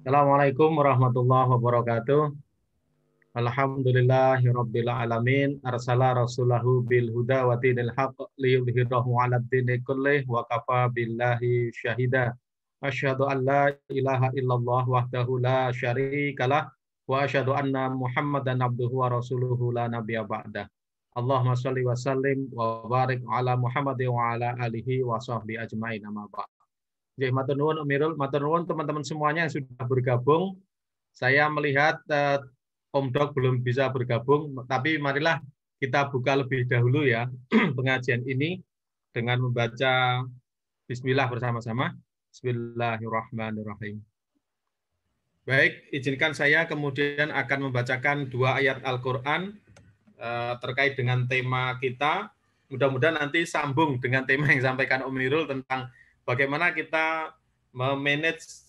Assalamualaikum warahmatullahi wabarakatuh. Alhamdulillahirabbil alamin. Arsala rasulahu bil huda wa dinil haqq liyudhhirahu 'alad dini kullih wa kafa billahi syahida. Asyhadu an la ilaha illallah wahdahu la syarikalah wa asyhadu anna Muhammadan abduhu wa rasuluhu la nabiyya ba'dah. Allahumma shalli wa sallim wa barik ala Muhammadin wa ala alihi wa sahbihi ajmain, amma ba'd. Oke, matur nuwun Umirul, matur nuwun teman-teman semuanya yang sudah bergabung. Saya melihat Om Dok belum bisa bergabung, tapi marilah kita buka lebih dahulu ya pengajian ini dengan membaca Bismillah bersama-sama. Bismillahirrahmanirrahim. Baik, izinkan saya kemudian akan membacakan dua ayat Al-Quran terkait dengan tema kita. Mudah-mudahan nanti sambung dengan tema yang disampaikan Om Irul tentang bagaimana kita memanage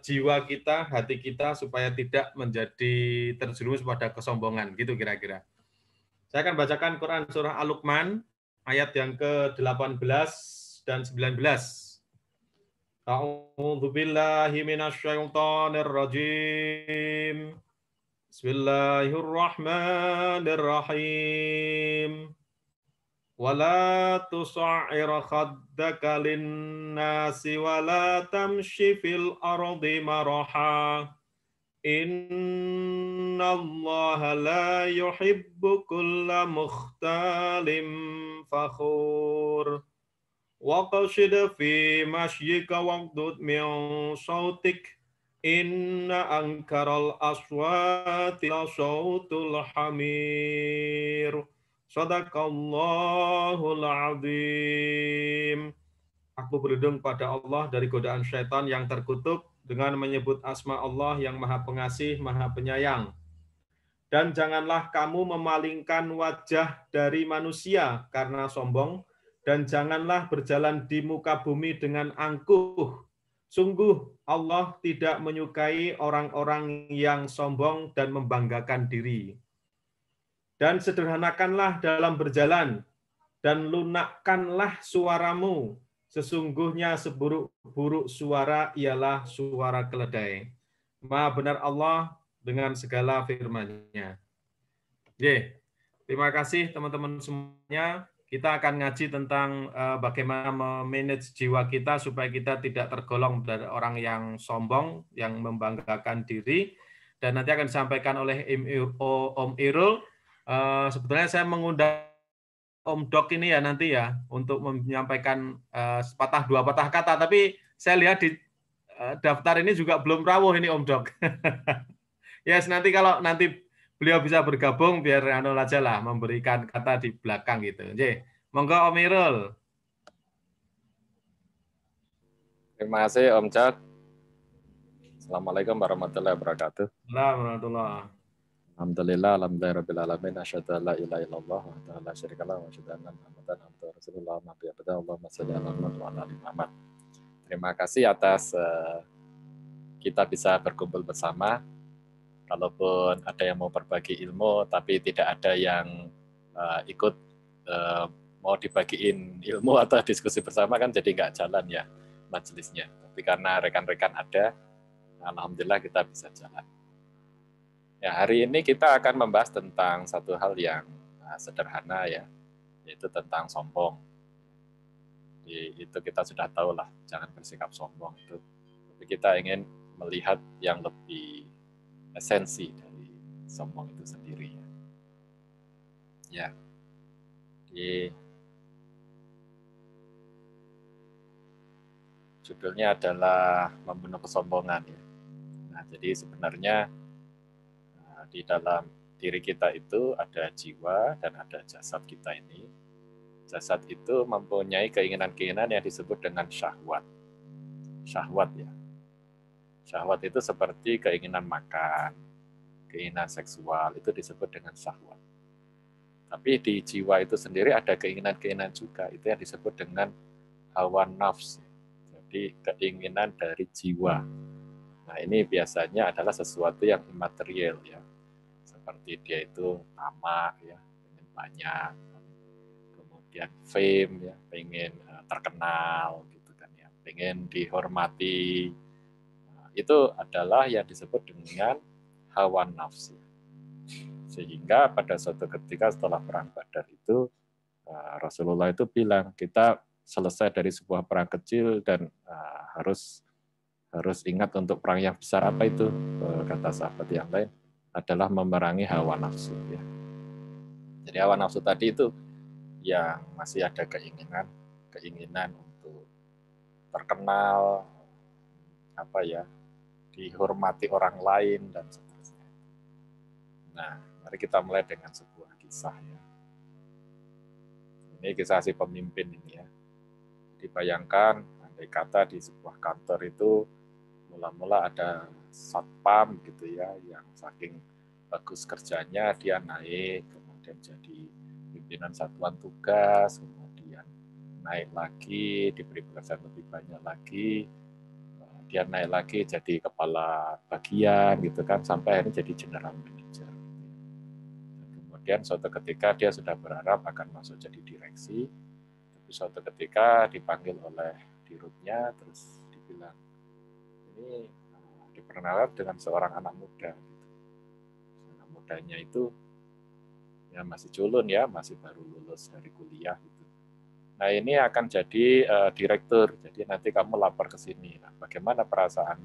jiwa kita, hati kita supaya tidak menjadi terjerumus pada kesombongan, gitu kira-kira. Saya akan bacakan Quran surah Al-Luqman ayat yang ke-18 dan 19. A'udzu billahi minasyaitonir rajim. Bismillahirrahmanirrahim. Wala tusa'ir khaddaka linnasi wala tamshi fil ardi maraha. Innallaha la yuhibbu kulla mukhtalin fakhur. Waqsid fi mashyika waqdud min sautik. Inna ankaral aswati la sautul hamir. Sadaqallahul azim. Aku berlindung pada Allah dari godaan syaitan yang terkutuk dengan menyebut asma Allah yang Maha Pengasih, Maha Penyayang. Dan janganlah kamu memalingkan wajah dari manusia karena sombong, dan janganlah berjalan di muka bumi dengan angkuh. Sungguh Allah tidak menyukai orang-orang yang sombong dan membanggakan diri. Dan sederhanakanlah dalam berjalan, dan lunakkanlah suaramu. Sesungguhnya seburuk-buruk suara ialah suara keledai. Maha benar Allah dengan segala firman-Nya. Terima kasih teman-teman semuanya. Kita akan ngaji tentang bagaimana memanage jiwa kita supaya kita tidak tergolong dari orang yang sombong, yang membanggakan diri. Dan nanti akan disampaikan oleh Om Irul. Sebetulnya saya mengundang Om Dok ini ya nanti ya untuk menyampaikan sepatah dua patah kata, tapi saya lihat di daftar ini juga belum rawuh ini Om Dok. Yes, nanti kalau nanti beliau bisa bergabung biar anu aja lah memberikan kata di belakang gitu. Oke, monggo Om Irul. Terima kasih Om Cak. Assalamualaikum warahmatullahi wabarakatuh. Alhamdulillah. Alhamdulillah, alhamdulillahirabbil alamin, asyhadu an la ilaha illallah wa la syarika lahu wa asyhadu anna Muhammadan abduhu wa rasulullah. Allahumma shalli ala Muhammad wa ala ali Muhammad. Terima kasih atas kita bisa berkumpul bersama. Kalaupun ada yang mau berbagi ilmu, tapi tidak ada yang ikut mau dibagiin ilmu atau diskusi bersama, kan jadi nggak jalan ya majelisnya. Tapi karena rekan-rekan ada, alhamdulillah kita bisa jalan. Ya, hari ini kita akan membahas tentang satu hal yang sederhana ya, yaitu tentang sombong. Itu kita sudah tahu lah, jangan bersikap sombong itu. Tapi kita ingin melihat yang lebih esensi dari sombong itu sendiri. Ya, judulnya adalah membunuh kesombongan ya. Nah, jadi sebenarnya di dalam diri kita itu ada jiwa dan ada jasad kita ini. Jasad itu mempunyai keinginan-keinginan yang disebut dengan syahwat. Syahwat ya. Syahwat itu seperti keinginan makan, keinginan seksual, itu disebut dengan syahwat. Tapi di jiwa itu sendiri ada keinginan-keinginan juga, itu yang disebut dengan hawa nafs. Jadi keinginan dari jiwa. Nah, ini biasanya adalah sesuatu yang imaterial ya. Seperti dia itu tamak ya, pengen banyak, kemudian fame ya, pengen terkenal gitu kan ya, pengen dihormati, itu adalah yang disebut dengan hawa nafsu. Sehingga pada suatu ketika setelah perang Badar itu Rasulullah itu bilang, kita selesai dari sebuah perang kecil dan harus ingat untuk perang yang besar. Apa itu? Kata sahabat yang lain adalah memerangi hawa nafsu. Ya. Jadi hawa nafsu tadi itu yang masih ada keinginan untuk terkenal, dihormati orang lain dan seterusnya. Nah, mari kita mulai dengan sebuah kisah ya. Ini kisah si pemimpin ini ya. Dibayangkan, andai kata di sebuah kantor itu mula-mula ada satpam gitu ya, yang saking bagus kerjanya dia naik, kemudian jadi pimpinan satuan tugas, kemudian naik lagi, diberi pekerjaan lebih banyak lagi, dia naik lagi jadi kepala bagian gitu kan, sampai akhirnya jadi general manager. Dan kemudian suatu ketika dia sudah berharap akan masuk jadi direksi, tapi suatu ketika dipanggil oleh dirutnya, terus dibilang, ini diperkenalkan dengan seorang anak muda. Anak mudanya itu ya masih culun ya, masih baru lulus dari kuliah gitu. Nah ini akan jadi direktur, jadi nanti kamu lapor ke sini. Nah, bagaimana perasaan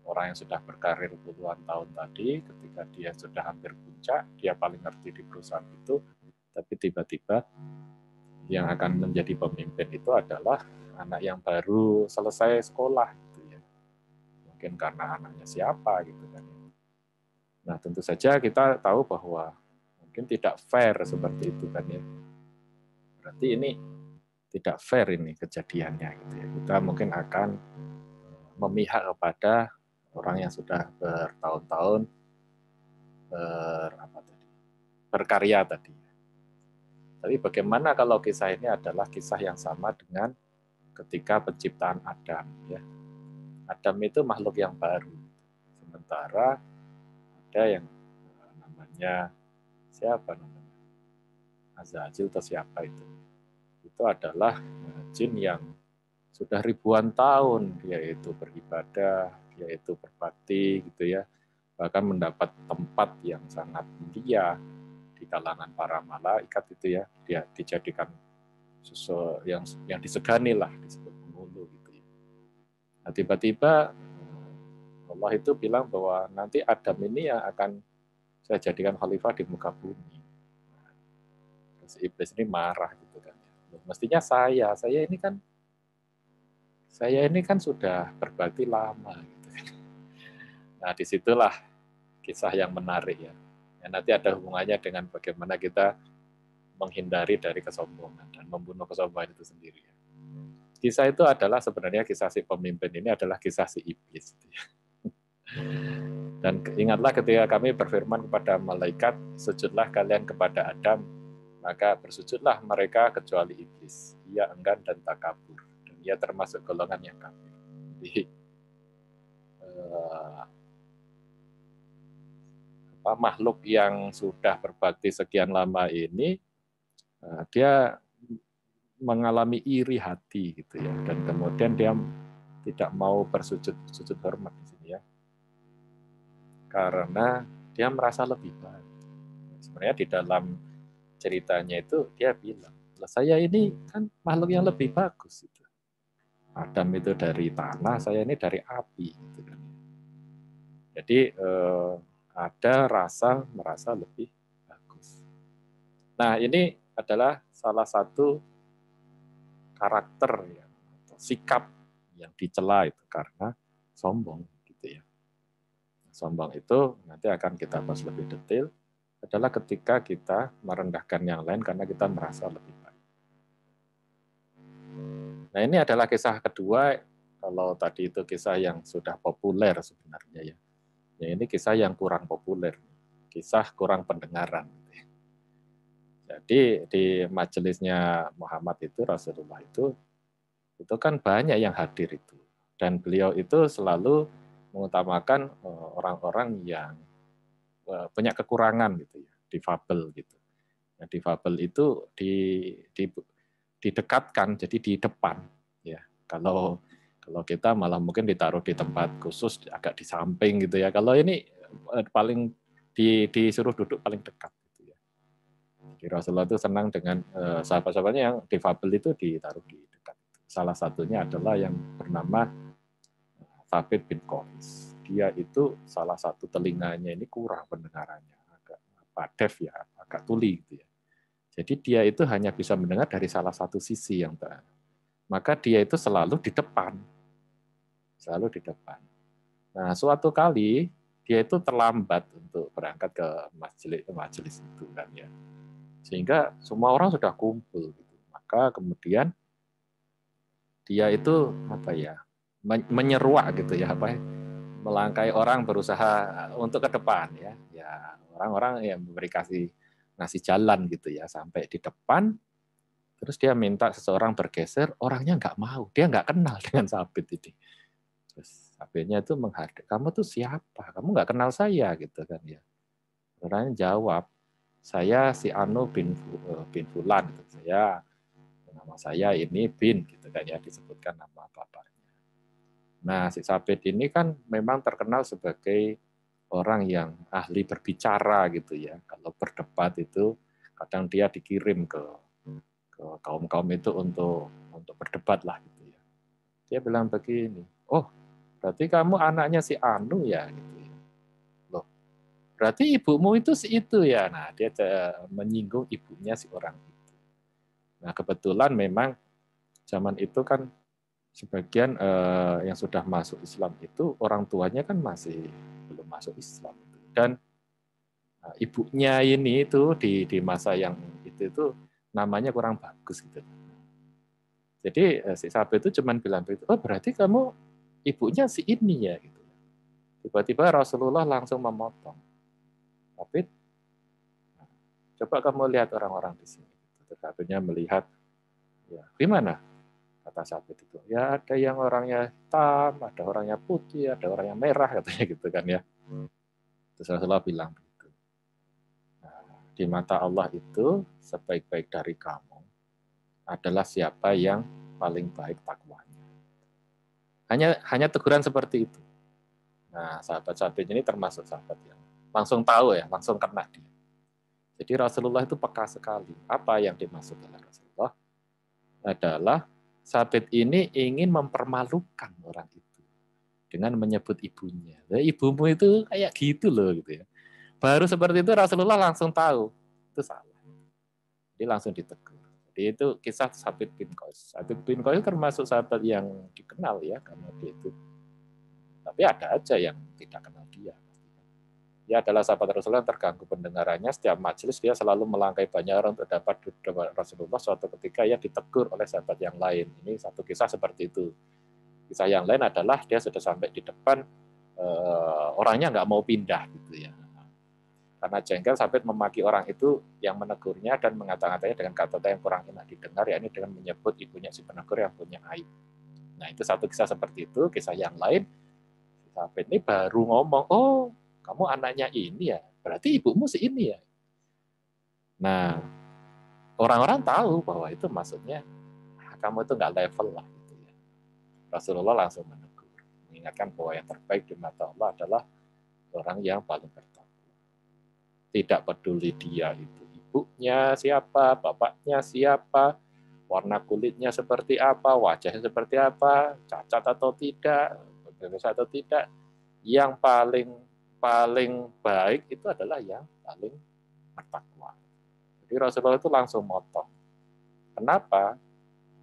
orang yang sudah berkarir puluhan tahun tadi, ketika dia sudah hampir puncak, dia paling ngerti di perusahaan itu, tapi tiba-tiba yang akan menjadi pemimpin itu adalah anak yang baru selesai sekolah gitu ya. Mungkin karena anaknya siapa gitu kan. Nah tentu saja kita tahu bahwa mungkin tidak fair seperti itu kan ya. Berarti ini tidak fair ini kejadiannya gitu ya. Kita mungkin akan memihak kepada orang yang sudah bertahun-tahun berkarya tadi. Tapi bagaimana kalau kisah ini adalah kisah yang sama dengan ketika penciptaan Adam ya. Adam itu makhluk yang baru. Sementara ada yang namanya siapa namanya? Azazil atau siapa itu? Itu adalah jin yang sudah ribuan tahun dia itu beribadah, dia itu berbakti gitu ya. Bahkan mendapat tempat yang sangat mulia di kalangan para malaikat itu ya. Dia dijadikan sesuatu yang disegani lah, disebut penghulu gitu ya. Nah, tiba-tiba Allah itu bilang bahwa nanti Adam ini yang akan saya jadikan khalifah di muka bumi. Terus iblis ini marah gitu kan. Mestinya saya ini kan sudah berbakti lama gitu kan. Nah, disitulah kisah yang menarik ya. Nanti ada hubungannya dengan bagaimana kita menghindari dari kesombongan dan membunuh kesombongan itu sendiri. Kisah itu adalah sebenarnya kisah si pemimpin ini adalah kisah si iblis. Dan ingatlah ketika kami berfirman kepada malaikat, sujudlah kalian kepada Adam, maka bersujudlah mereka kecuali iblis. Ia enggan dan takabur. Dan ia termasuk golongan yang kafir. Jadi, makhluk yang sudah berbakti sekian lama ini, dia mengalami iri hati gitu ya, dan kemudian dia tidak mau bersujud hormat di sini ya, karena dia merasa lebih baik. Sebenarnya di dalam ceritanya itu dia bilang, saya ini kan makhluk yang lebih bagus itu. Adam itu dari tanah, saya ini dari api gitu kan. Jadi ada rasa merasa lebih bagus. Nah ini adalah salah satu karakter ya, atau sikap yang dicela itu karena sombong gitu ya. Sombong itu nanti akan kita bahas lebih detail adalah ketika kita merendahkan yang lain karena kita merasa lebih baik. Nah ini adalah kisah kedua. Kalau tadi itu kisah yang sudah populer sebenarnya ya. Ya ini kisah yang kurang populer, kisah kurang pendengaran. Jadi di majelisnya Muhammad itu Rasulullah itu kan banyak yang hadir itu, dan beliau itu selalu mengutamakan orang-orang yang punya kekurangan gitu ya, difabel gitu. Nah, difabel itu didekatkan jadi di depan ya. Kalau Kalau kita malah mungkin ditaruh di tempat khusus agak di samping gitu ya. Kalau ini paling disuruh duduk paling dekat gitu ya. Jadi Rasulullah itu senang dengan sahabat-sahabatnya yang difabel itu ditaruh di dekat. Salah satunya adalah yang bernama Thabit bin Qais. Dia itu salah satu telinganya ini kurang pendengarannya, agak padef ya, agak tuli gitu ya. Jadi dia itu hanya bisa mendengar dari salah satu sisi yang maka dia itu selalu di depan. Selalu di depan. Nah, suatu kali dia itu terlambat untuk berangkat ke majelis itu kan ya. Sehingga semua orang sudah kumpul gitu. Maka kemudian dia itu apa ya? Menyeruak gitu ya, apa ya? Melangkai orang berusaha untuk ke depan ya. Ya, orang-orang yang ngasih jalan gitu ya sampai di depan. Terus dia minta seseorang bergeser, orangnya nggak mau, dia nggak kenal dengan Sabit ini. Terus Sabitnya itu menghadap, kamu tuh siapa? Kamu nggak kenal saya gitu kan ya. Orangnya jawab, saya si Anu bin Fulan, gitu. Nama saya ini bin gitu kan ya, disebutkan nama bapaknya. Nah si Sabit ini kan memang terkenal sebagai orang yang ahli berbicara gitu ya. Kalau berdebat itu kadang dia dikirim ke kaum-kaum itu untuk berdebat lah gitu ya. Dia bilang begini, oh berarti kamu anaknya si Anu ya gitu ya. Loh, berarti ibumu itu si itu ya. Nah dia menyinggung ibunya si orang itu. Nah kebetulan memang zaman itu kan sebagian yang sudah masuk Islam itu orang tuanya kan masih belum masuk Islam dan ibunya ini itu di masa yang itu namanya kurang bagus gitu. Jadi si Sabit itu cuma bilang begitu, oh berarti kamu ibunya si ini ya gitu. Tiba-tiba Rasulullah langsung memotong. Sabit, coba kamu lihat orang-orang di sini. Sabitnya melihat, ya gimana? Kata Sabit itu, ya ada yang orangnya hitam, ada orangnya putih, ada orang yang merah katanya gitu kan ya. Terus Rasulullah bilang begitu. Nah, di mata Allah itu sebaik-baik dari kamu adalah siapa yang paling baik takwanya. Hanya teguran seperti itu. Nah, sahabat-sahabat ini termasuk sahabat yang langsung tahu ya, langsung kena dia. Jadi Rasulullah itu peka sekali. Apa yang dimaksud oleh Rasulullah adalah sahabat ini ingin mempermalukan orang itu dengan menyebut ibunya. Nah, ibumu itu kayak gitu loh gitu ya. Baru seperti itu Rasulullah langsung tahu itu salah. Jadi langsung ditegur. Jadi itu kisah Sabit bin Qais. Sabit bin Qais termasuk sahabat yang dikenal ya karena dia itu. Tapi ada aja yang tidak kenal dia. Dia adalah sahabat Rasulullah yang terganggu pendengarannya. Setiap majelis dia selalu melangkai banyak orang untuk dapat Rasulullah. Suatu ketika ia ditegur oleh sahabat yang lain. Ini satu kisah seperti itu. Kisah yang lain adalah dia sudah sampai di depan, orangnya nggak mau pindah gitu ya. Karena jengkel sampai memaki orang itu yang menegurnya dan mengata-ngatannya dengan kata-kata yang kurang enak didengar, yakni dengan menyebut ibunya si penegur yang punya aib. Nah itu satu kisah seperti itu. Kisah yang lain, Sabit ini baru ngomong, oh kamu anaknya ini ya, berarti ibumu si ini ya. Nah, orang-orang tahu bahwa itu maksudnya kamu itu nggak level lah gitu ya. Rasulullah langsung menegur, mengingatkan bahwa yang terbaik di mata Allah adalah orang yang paling bertakwa. Tidak peduli dia itu ibunya siapa, bapaknya siapa, warna kulitnya seperti apa, wajahnya seperti apa, cacat atau tidak, berbeda atau tidak, yang paling baik itu adalah yang paling bertakwa. Jadi Rasulullah itu langsung motong. Kenapa?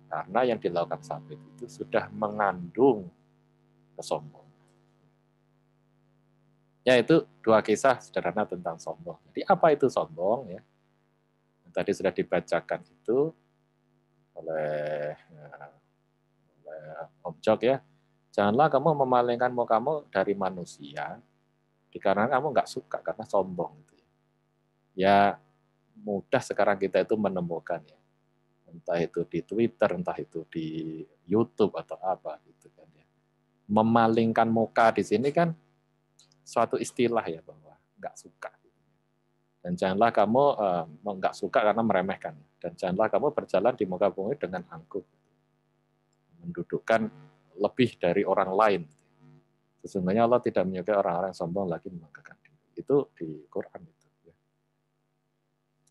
Karena yang dilakukan Sabit itu sudah mengandung kesombongan. Ya itu dua kisah sederhana tentang sombong. Jadi apa itu sombong ya? Yang tadi sudah dibacakan itu oleh Om Jok ya. Janganlah kamu memalingkan mukamu dari manusia dikarenakan kamu nggak suka karena sombong. Ya mudah sekarang kita itu menemukan ya. Entah itu di Twitter, entah itu di YouTube atau apa gitu kan ya. Memalingkan muka di sini kan suatu istilah ya bahwa nggak suka. Dan janganlah kamu nggak suka karena meremehkan. Dan janganlah kamu berjalan di muka bumi dengan angkuh. Mendudukkan lebih dari orang lain. Sesungguhnya Allah tidak menyukai orang-orang yang sombong lagi membanggakan diri. Itu di Quran itu.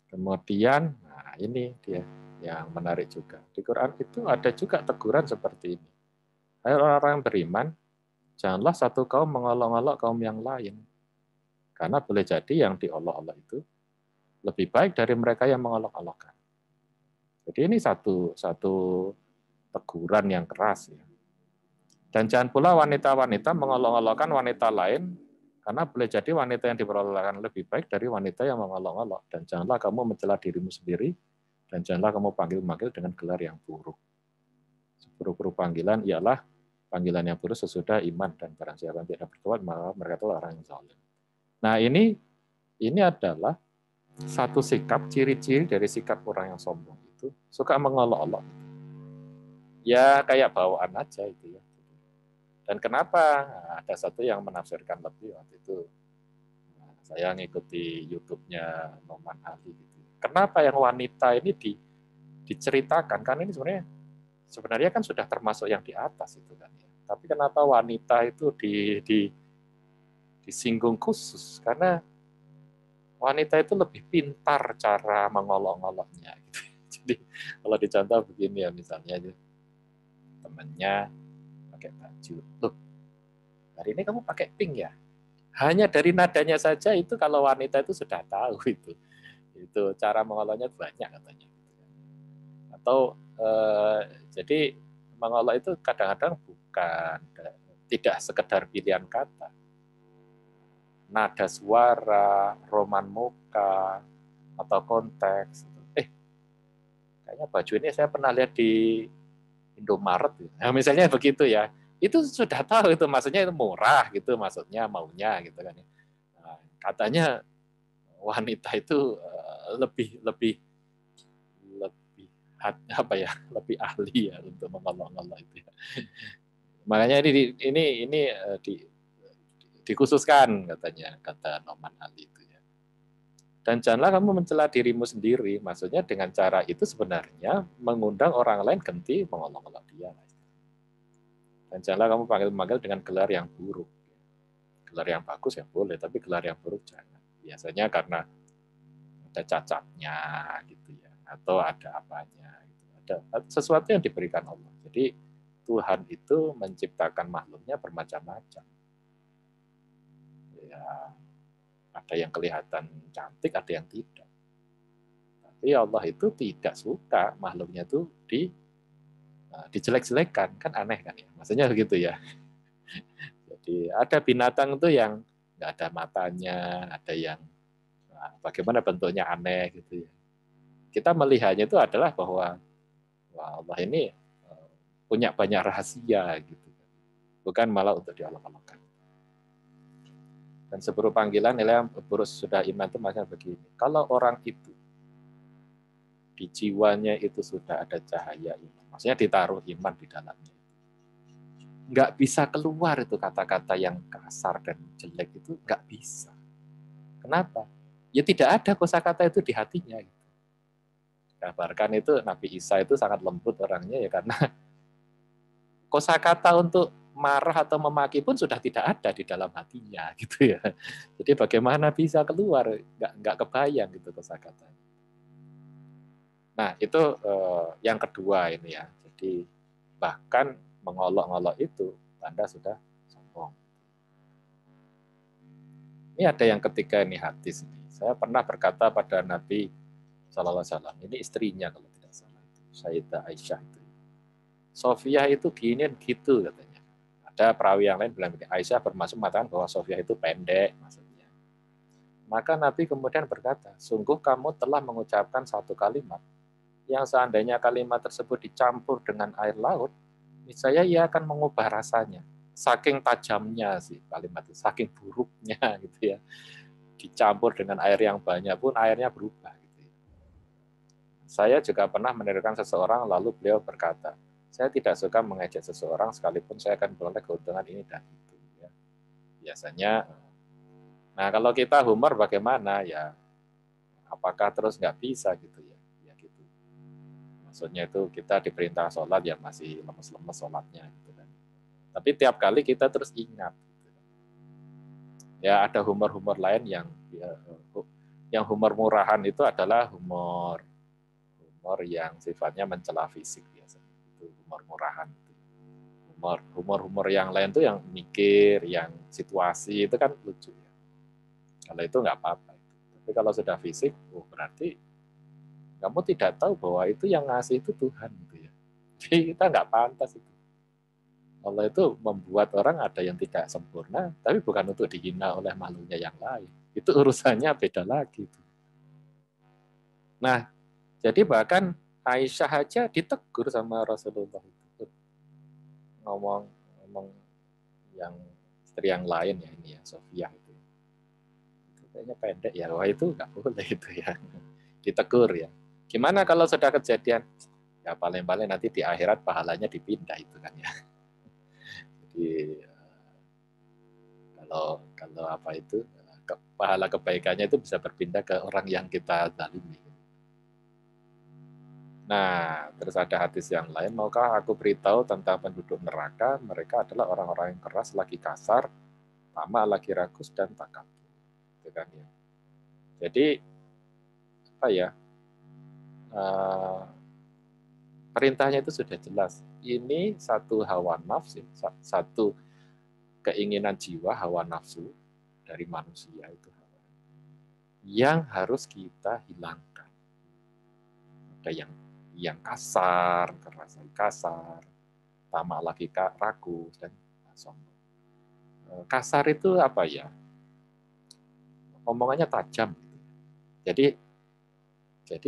Kemudian, nah ini dia yang menarik juga. Di Quran itu ada juga teguran seperti ini. Hai orang-orang yang beriman, janganlah satu kaum mengolok-olok kaum yang lain. Karena boleh jadi yang diolok-olok itu lebih baik dari mereka yang mengolok-olokkan. Jadi ini satu teguran yang keras ya. Dan jangan pula wanita-wanita mengolok-olokkan wanita lain, karena boleh jadi wanita yang diperolokkan lebih baik dari wanita yang mengolok-olok. Dan janganlah kamu mencela dirimu sendiri, dan janganlah kamu panggil-panggil dengan gelar yang buruk. Seburuk-buruk panggilan ialah panggilan yang buruk sesudah iman, dan barang siapa yang tidak bertobat maka mereka itu orang yang zalim. Nah ini adalah satu sikap, ciri-ciri dari sikap orang yang sombong itu suka mengolok-olok. Ya kayak bawaan aja itu ya. Dan kenapa? Nah, ada satu yang menafsirkan lebih waktu itu. Nah, saya ngikuti YouTube-nya Noman Ali gitu. Kenapa yang wanita ini diceritakan? Karena ini sebenarnya kan sudah termasuk yang di atas itu kan ya. Tapi kenapa wanita itu disinggung khusus? Karena wanita itu lebih pintar cara mengolok-oloknya. Gitu. Jadi kalau dicontoh begini ya misalnya temannya pakai baju, loh hari ini kamu pakai pink ya? Hanya dari nadanya saja itu kalau wanita itu sudah tahu itu cara mengoloknya banyak katanya. Atau jadi mengolok itu kadang-kadang bukan tidak sekedar pilihan kata, nada suara, roman muka, atau konteks. Kayaknya baju ini saya pernah lihat di Indomaret. Nah, misalnya begitu ya. Itu sudah tahu itu maksudnya itu murah gitu, maksudnya maunya gitu kan. Nah, katanya wanita itu lebih apa ya, lebih ahli ya untuk mengolok-olok itu ya. Makanya ini dikhususkan katanya, kata Noman Ali itu ya. Dan janganlah kamu mencela dirimu sendiri. Maksudnya dengan cara itu sebenarnya mengundang orang lain ganti mengolok-olok dia. Dan janganlah kamu panggil-panggil dengan gelar yang buruk. Gelar yang bagus ya boleh, tapi gelar yang buruk jangan. Biasanya karena ada cacatnya gitu ya, atau ada apanya. Gitu. Ada sesuatu yang diberikan Allah. Jadi Tuhan itu menciptakan makhluknya bermacam-macam. Ya, ada yang kelihatan cantik, ada yang tidak. Tapi Allah itu tidak suka makhluknya itu dijelek-jelekan, kan aneh kan ya. Maksudnya begitu ya. Jadi ada binatang itu yang nggak ada matanya, ada yang bagaimana bentuknya aneh gitu ya. Kita melihatnya itu adalah bahwa Allah ini punya banyak rahasia gitu. Bukan malah untuk diolok-olokkan. Dan seburuk panggilan nilai yang buruk sudah iman itu maksudnya begini. Kalau orang itu di jiwanya itu sudah ada cahaya iman, maksudnya ditaruh iman di dalamnya, nggak bisa keluar itu kata-kata yang kasar dan jelek itu nggak bisa. Kenapa? Ya tidak ada kosakata itu di hatinya. Gitu. Kabarkan itu Nabi Isa itu sangat lembut orangnya ya karena kosakata untuk marah atau memaki pun sudah tidak ada di dalam hatinya gitu ya. Jadi bagaimana bisa keluar? Nggak kebayang gitu kosakatanya. Nah itu yang kedua ini ya. Jadi bahkan mengolok-olok itu tanda sudah sombong. Ini ada yang ketiga ini hadis ini. Saya pernah berkata pada Nabi SAW, ini istrinya kalau tidak salah, Sayyidah Aisyah itu. Sofia itu gini gitu katanya. Ada perawi yang lain bilang Aisyah bermaksud mengatakan bahwa Sofia itu pendek maksudnya. Maka Nabi kemudian berkata, sungguh kamu telah mengucapkan satu kalimat yang seandainya kalimat tersebut dicampur dengan air laut, niscaya ia akan mengubah rasanya. Saking tajamnya sih kalimat itu, saking buruknya gitu ya. Dicampur dengan air yang banyak pun airnya berubah. Gitu ya. Saya juga pernah mendengarkan seseorang lalu beliau berkata, saya tidak suka mengejek seseorang sekalipun saya akan beroleh keuntungan ini dan itu. Ya. Biasanya, nah kalau kita humor bagaimana ya? Apakah terus nggak bisa gitu ya? Ya gitu. Maksudnya itu kita diperintah sholat ya masih lemes-lemes sholatnya gitu kan. Tapi tiap kali kita terus ingat. Ya ada humor-humor lain yang humor murahan itu adalah humor yang sifatnya mencela fisik biasanya. Itu humor murahan. Humor yang lain tuh yang mikir, yang situasi itu kan lucu ya. Kalau itu nggak apa-apa. Tapi kalau sudah fisik, berarti kamu tidak tahu bahwa itu yang ngasih itu Tuhan gitu ya. Jadi kita nggak pantas itu. Allah itu membuat orang ada yang tidak sempurna, tapi bukan untuk dihina oleh makhluknya yang lain. Itu urusannya beda lagi. Nah, jadi bahkan Aisyah aja ditegur sama Rasulullah itu. Ngomong yang istri yang lain ya ini ya, Sofia itu. Itu kayaknya pendek ya, wah itu nggak boleh itu ya. Ditegur ya. Gimana kalau sudah kejadian? Ya paling-paling nanti di akhirat pahalanya dipindah itu kan ya. Jadi kalau apa itu pahala kebaikannya itu bisa berpindah ke orang yang kita zalimi. Nah, terus ada hadis yang lain, maukah aku beritahu tentang penduduk neraka? Mereka adalah orang-orang yang keras, lagi kasar, tamak, lagi rakus, dan takabur. Itu kan ya. Jadi apa ya? Perintahnya itu sudah jelas. Ini satu hawa nafsu, satu keinginan jiwa, hawa nafsu dari manusia itu yang harus kita hilangkan. Ada yang kasar, keras kasar, tamak lagi rakus dan sombong. Kasar itu apa ya? Omongannya tajam. Jadi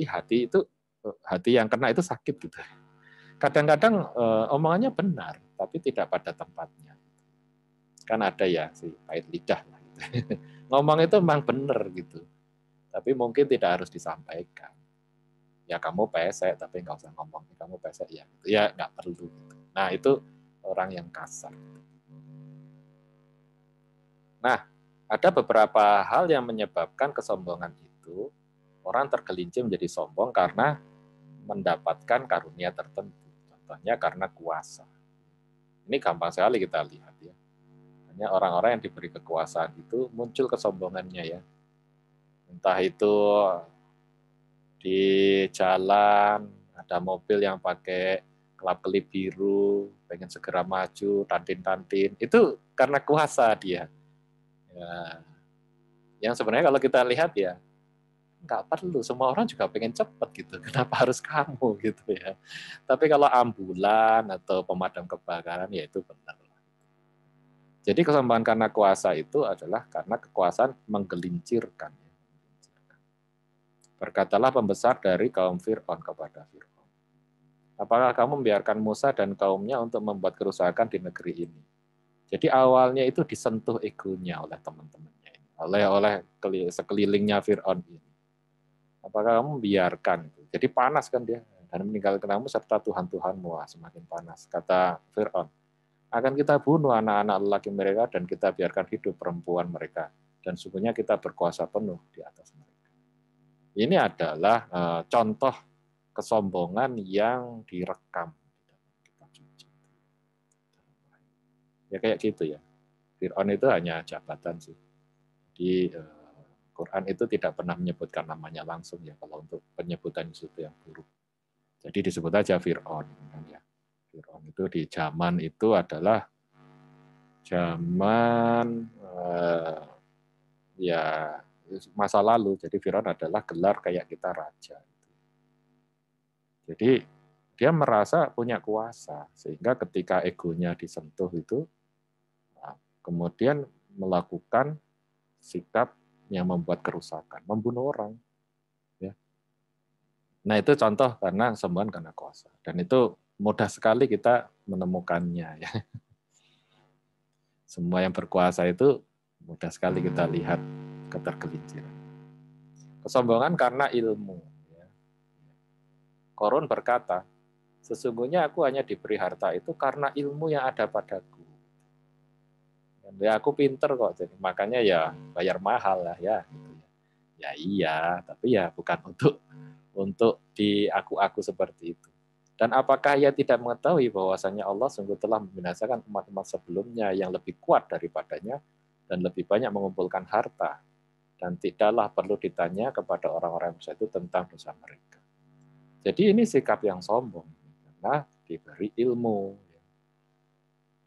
hati yang kena itu sakit gitu. Kadang-kadang omongannya benar, tapi tidak pada tempatnya. Kan ada ya si pahit lidah lah gitu. Ngomong itu memang benar gitu, tapi mungkin tidak harus disampaikan. Ya kamu pesek tapi nggak usah ngomong kamu pesek ya gitu. Ya nggak perlu gitu. Nah itu orang yang kasar. Nah ada beberapa hal yang menyebabkan kesombongan itu. Orang tergelincir menjadi sombong karena mendapatkan karunia tertentu. Contohnya karena kuasa. Ini gampang sekali kita lihat ya. Hanya orang-orang yang diberi kekuasaan itu muncul kesombongannya ya. Entah itu di jalan ada mobil yang pakai kelap-kelip biru, pengen segera maju, tantin-tantin. Itu karena kuasa dia. Ya. Yang sebenarnya kalau kita lihat ya, nggak perlu. Semua orang juga pengen cepat gitu. Kenapa harus kamu gitu ya? Tapi kalau ambulan atau pemadam kebakaran ya itu benar. Jadi kesombongan karena kuasa itu adalah karena kekuasaan menggelincirkan. Berkatalah pembesar dari kaum Fir'aun kepada Fir'aun. Apakah kamu membiarkan Musa dan kaumnya untuk membuat kerusakan di negeri ini? Jadi awalnya itu disentuh egonya oleh teman-temannya ini, oleh sekelilingnya Fir'aun ini. Apakah kamu membiarkan? Jadi panas kan dia, dan meninggalkan kamu serta Tuhan-Tuhanmu, semakin panas. Kata Fir'aun, akan kita bunuh anak-anak lelaki mereka dan kita biarkan hidup perempuan mereka. Dan sungguhnya kita berkuasa penuh di atas mereka. Ini adalah contoh kesombongan yang direkam. Ya kayak gitu ya. Fir'aun itu hanya jabatan sih. Di Quran itu tidak pernah menyebutkan namanya langsung ya kalau untuk penyebutan itu yang buruk. Jadi disebut aja Fir'aun. Ya. Fir'aun itu di zaman itu adalah zaman ya masa lalu. Jadi Fir'aun adalah gelar kayak kita raja. Jadi dia merasa punya kuasa sehingga ketika egonya disentuh itu kemudian melakukan sikap yang membuat kerusakan, membunuh orang. Ya. Nah itu contoh karena sembuhan karena kuasa dan itu mudah sekali kita menemukannya. Ya. Semua yang berkuasa itu mudah sekali kita lihat ketergelinciran. Kesombongan karena ilmu. Korun berkata, sesungguhnya aku hanya diberi harta itu karena ilmu yang ada padaku. Ya aku pinter kok, jadi makanya ya bayar mahal lah ya. Ya iya, tapi ya bukan untuk di aku-aku seperti itu. Dan apakah ia tidak mengetahui bahwasanya Allah sungguh telah membinasakan umat-umat sebelumnya yang lebih kuat daripadanya dan lebih banyak mengumpulkan harta, dan tidaklah perlu ditanya kepada orang-orang Musa itu tentang dosa mereka. Jadi ini sikap yang sombong karena diberi ilmu.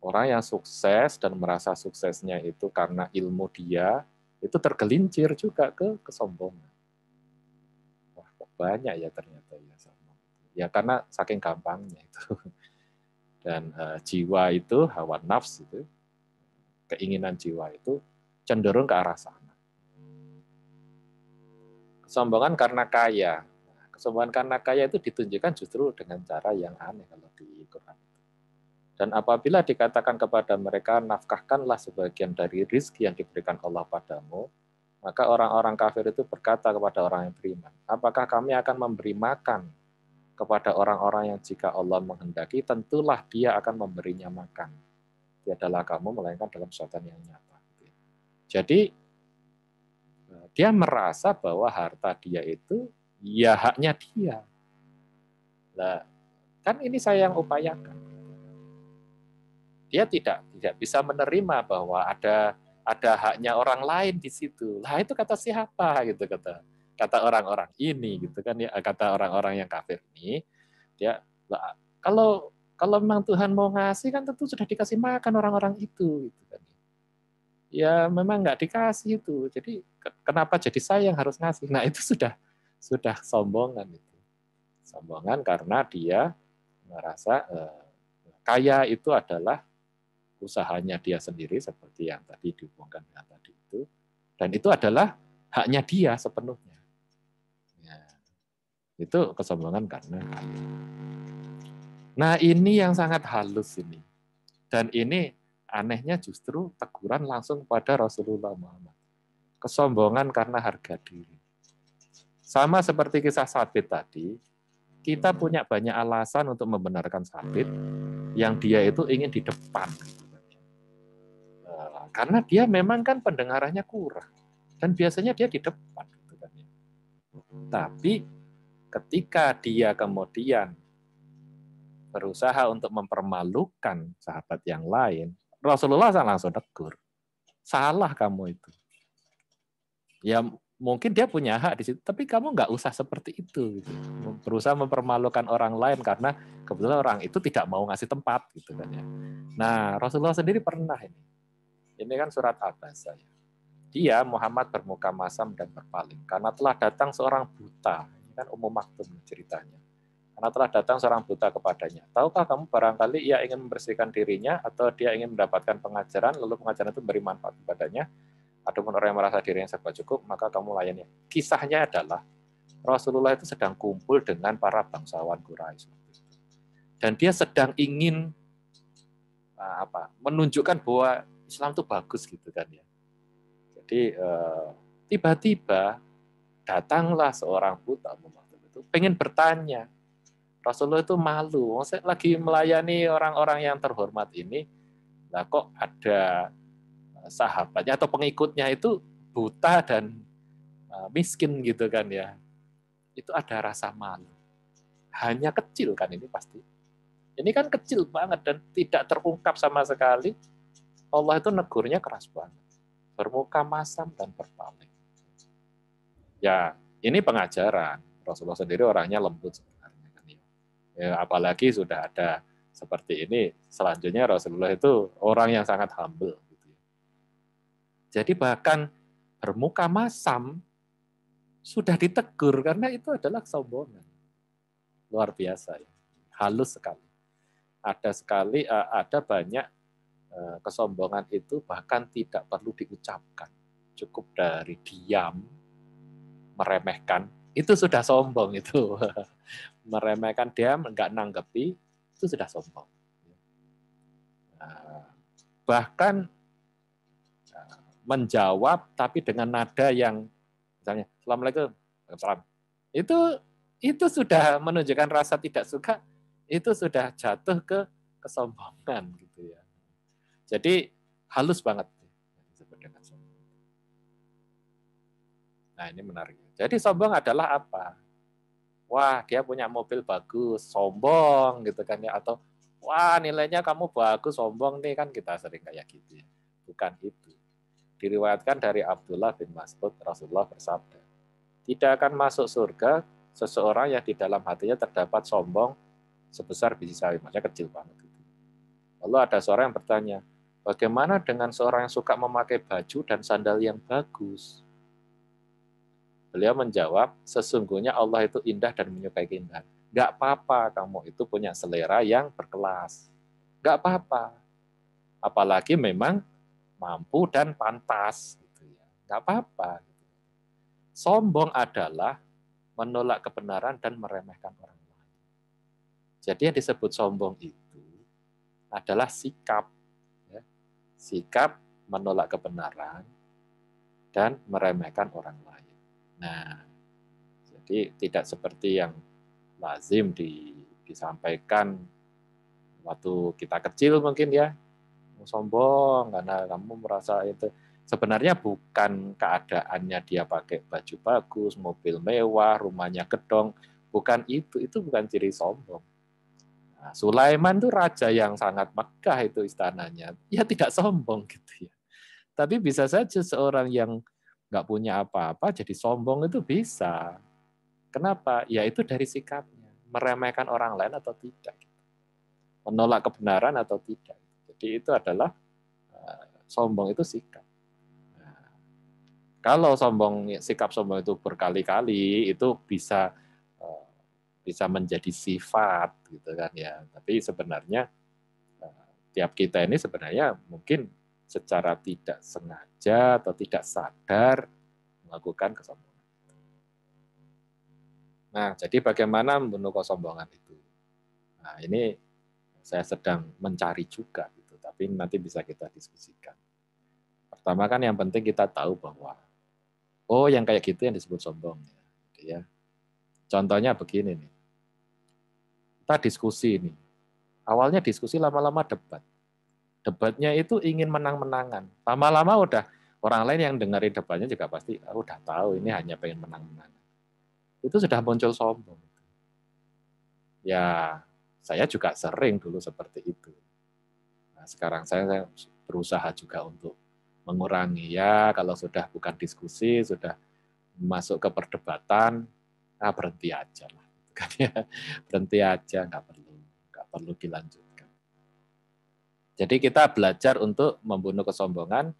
Orang yang sukses dan merasa suksesnya itu karena ilmu dia, itu tergelincir juga ke kesombongan. Wah, kok banyak ya ternyata ya sombong. Ya karena saking gampangnya itu. Dan jiwa itu, hawa nafs itu, keinginan jiwa itu cenderung ke arah sana. Kesombongan karena kaya. Kesombongan karena kaya itu ditunjukkan justru dengan cara yang aneh kalau di Quran. Dan apabila dikatakan kepada mereka, nafkahkanlah sebagian dari rizki yang diberikan Allah padamu, maka orang-orang kafir itu berkata kepada orang yang beriman, apakah kami akan memberi makan kepada orang-orang yang jika Allah menghendaki, tentulah dia akan memberinya makan. Tiadalah kamu melainkan dalam syaitan yang nyata. Jadi, dia merasa bahwa harta dia itu, ya haknya dia. Nah, kan ini saya yang upayakan. Dia tidak bisa menerima bahwa ada haknya orang lain di situ. Lah itu kata siapa gitu, kata orang-orang ini gitu kan ya, kata orang-orang yang kafir ini, dia kalau memang Tuhan mau ngasih kan tentu sudah dikasih makan orang-orang itu gitu kan. Ya memang nggak dikasih itu. Jadi kenapa jadi saya yang harus ngasih? Nah, itu sudah sombongan itu. Sombongan karena dia merasa kaya itu adalah usahanya dia sendiri seperti yang tadi dihubungkan dengan tadi itu, dan itu adalah haknya dia sepenuhnya. Ya, itu kesombongan karena kaya. Nah ini yang sangat halus ini, dan ini anehnya justru teguran langsung kepada Rasulullah Muhammad. Kesombongan karena harga diri. Sama seperti kisah Sabit tadi, kita punya banyak alasan untuk membenarkan Sabit yang dia itu ingin di depan. Karena dia memang kan pendengarannya kurang. Dan biasanya dia di depan. Gitu kan ya. Tapi ketika dia kemudian berusaha untuk mempermalukan sahabat yang lain, Rasulullah langsung tegur. Salah kamu itu. Ya mungkin dia punya hak di situ, tapi kamu nggak usah seperti itu. Gitu. Berusaha mempermalukan orang lain karena kebetulan orang itu tidak mau ngasih tempat. Gitu kan ya. Nah Rasulullah sendiri pernah ini. Ini kan surat Abasa ya. Dia Muhammad bermuka masam dan berpaling karena telah datang seorang buta. Ini kan Ummu Maktum ceritanya. Karena telah datang seorang buta kepadanya. Tahukah kamu barangkali ia ingin membersihkan dirinya atau dia ingin mendapatkan pengajaran lalu pengajaran itu beri manfaat kepadanya. Adapun orang yang merasa dirinya serba cukup maka kamu layani. Kisahnya adalah Rasulullah itu sedang kumpul dengan para bangsawan Quraisy. Dan dia sedang ingin menunjukkan bahwa Islam itu bagus gitu kan ya. Jadi tiba-tiba datanglah seorang buta itu pengen bertanya. Rasulullah itu malu. Saya lagi melayani orang-orang yang terhormat ini, lah kok ada sahabatnya atau pengikutnya itu buta dan miskin gitu kan ya. Itu ada rasa malu. Hanya kecil kan ini pasti. Ini kan kecil banget dan tidak terungkap sama sekali. Allah itu negurnya keras banget. Bermuka masam dan berpaling. Ya, ini pengajaran. Rasulullah sendiri orangnya lembut sebenarnya. Ya, apalagi sudah ada seperti ini, selanjutnya Rasulullah itu orang yang sangat humble. Jadi bahkan bermuka masam sudah ditegur karena itu adalah kesombongan. Luar biasa ya. Halus sekali. Ada banyak kesombongan itu bahkan tidak perlu diucapkan. Cukup dari diam, meremehkan, itu sudah sombong itu. Meremehkan diam, enggak nanggepi, itu sudah sombong. Bahkan menjawab tapi dengan nada yang misalnya Assalamualaikum, itu sudah menunjukkan rasa tidak suka, itu sudah jatuh ke kesombongan gitu ya. Jadi halus banget disebut dengan sombong. Nah ini menarik. Jadi sombong adalah apa? Wah, dia punya mobil bagus, sombong gitu kan ya. Atau wah, nilainya kamu bagus, sombong nih, kan kita sering kayak gitu ya. Bukan itu. Diriwayatkan dari Abdullah bin Mas'ud, Rasulullah bersabda, tidak akan masuk surga seseorang yang di dalam hatinya terdapat sombong sebesar biji sawi, maksudnya kecil banget. Lalu ada seorang yang bertanya, bagaimana dengan seorang yang suka memakai baju dan sandal yang bagus? Beliau menjawab, sesungguhnya Allah itu indah dan menyukai keindahan. Gak apa-apa kamu itu punya selera yang berkelas. Gak apa-apa. Apalagi memang mampu dan pantas. Gitu ya. Gak apa-apa. Sombong adalah menolak kebenaran dan meremehkan orang lain. Jadi yang disebut sombong itu adalah sikap. Ya. Sikap menolak kebenaran dan meremehkan orang lain. Nah, jadi tidak seperti yang lazim disampaikan waktu kita kecil mungkin ya, sombong karena kamu merasa itu. Sebenarnya bukan keadaannya dia pakai baju bagus, mobil mewah, rumahnya gedong, bukan itu bukan ciri sombong. Nah, Sulaiman itu raja yang sangat megah itu istananya, ya tidak sombong gitu ya. Tapi bisa saja seorang yang nggak punya apa-apa jadi sombong itu bisa. Kenapa? Ya itu dari sikapnya, meremehkan orang lain atau tidak, menolak kebenaran atau tidak. Jadi itu adalah sombong itu sikap. Nah, kalau sikap sombong itu berkali-kali itu eh, bisa menjadi sifat gitu kan ya. Tapi sebenarnya tiap kita ini sebenarnya mungkin secara tidak sengaja atau tidak sadar melakukan kesombongan. Nah, jadi bagaimana membunuh kesombongan itu? Nah, ini saya sedang mencari juga gitu, tapi nanti bisa kita diskusikan. Pertama kan yang penting kita tahu bahwa oh yang kayak gitu yang disebut sombong ya. Contohnya begini nih. Kita diskusi ini. Awalnya diskusi lama-lama debat. Debatnya itu ingin menang-menangan. Lama-lama udah orang lain yang dengerin debatnya juga pasti udah tahu ini hanya pengen menang-menangan. Itu sudah muncul sombong. Ya, saya juga sering dulu seperti itu. Nah, sekarang saya berusaha juga untuk mengurangi ya, kalau sudah bukan diskusi, sudah masuk ke perdebatan, berhenti aja lah. Kan ya, berhenti aja, nggak perlu dilanjutkan. Jadi kita belajar untuk membunuh kesombongan,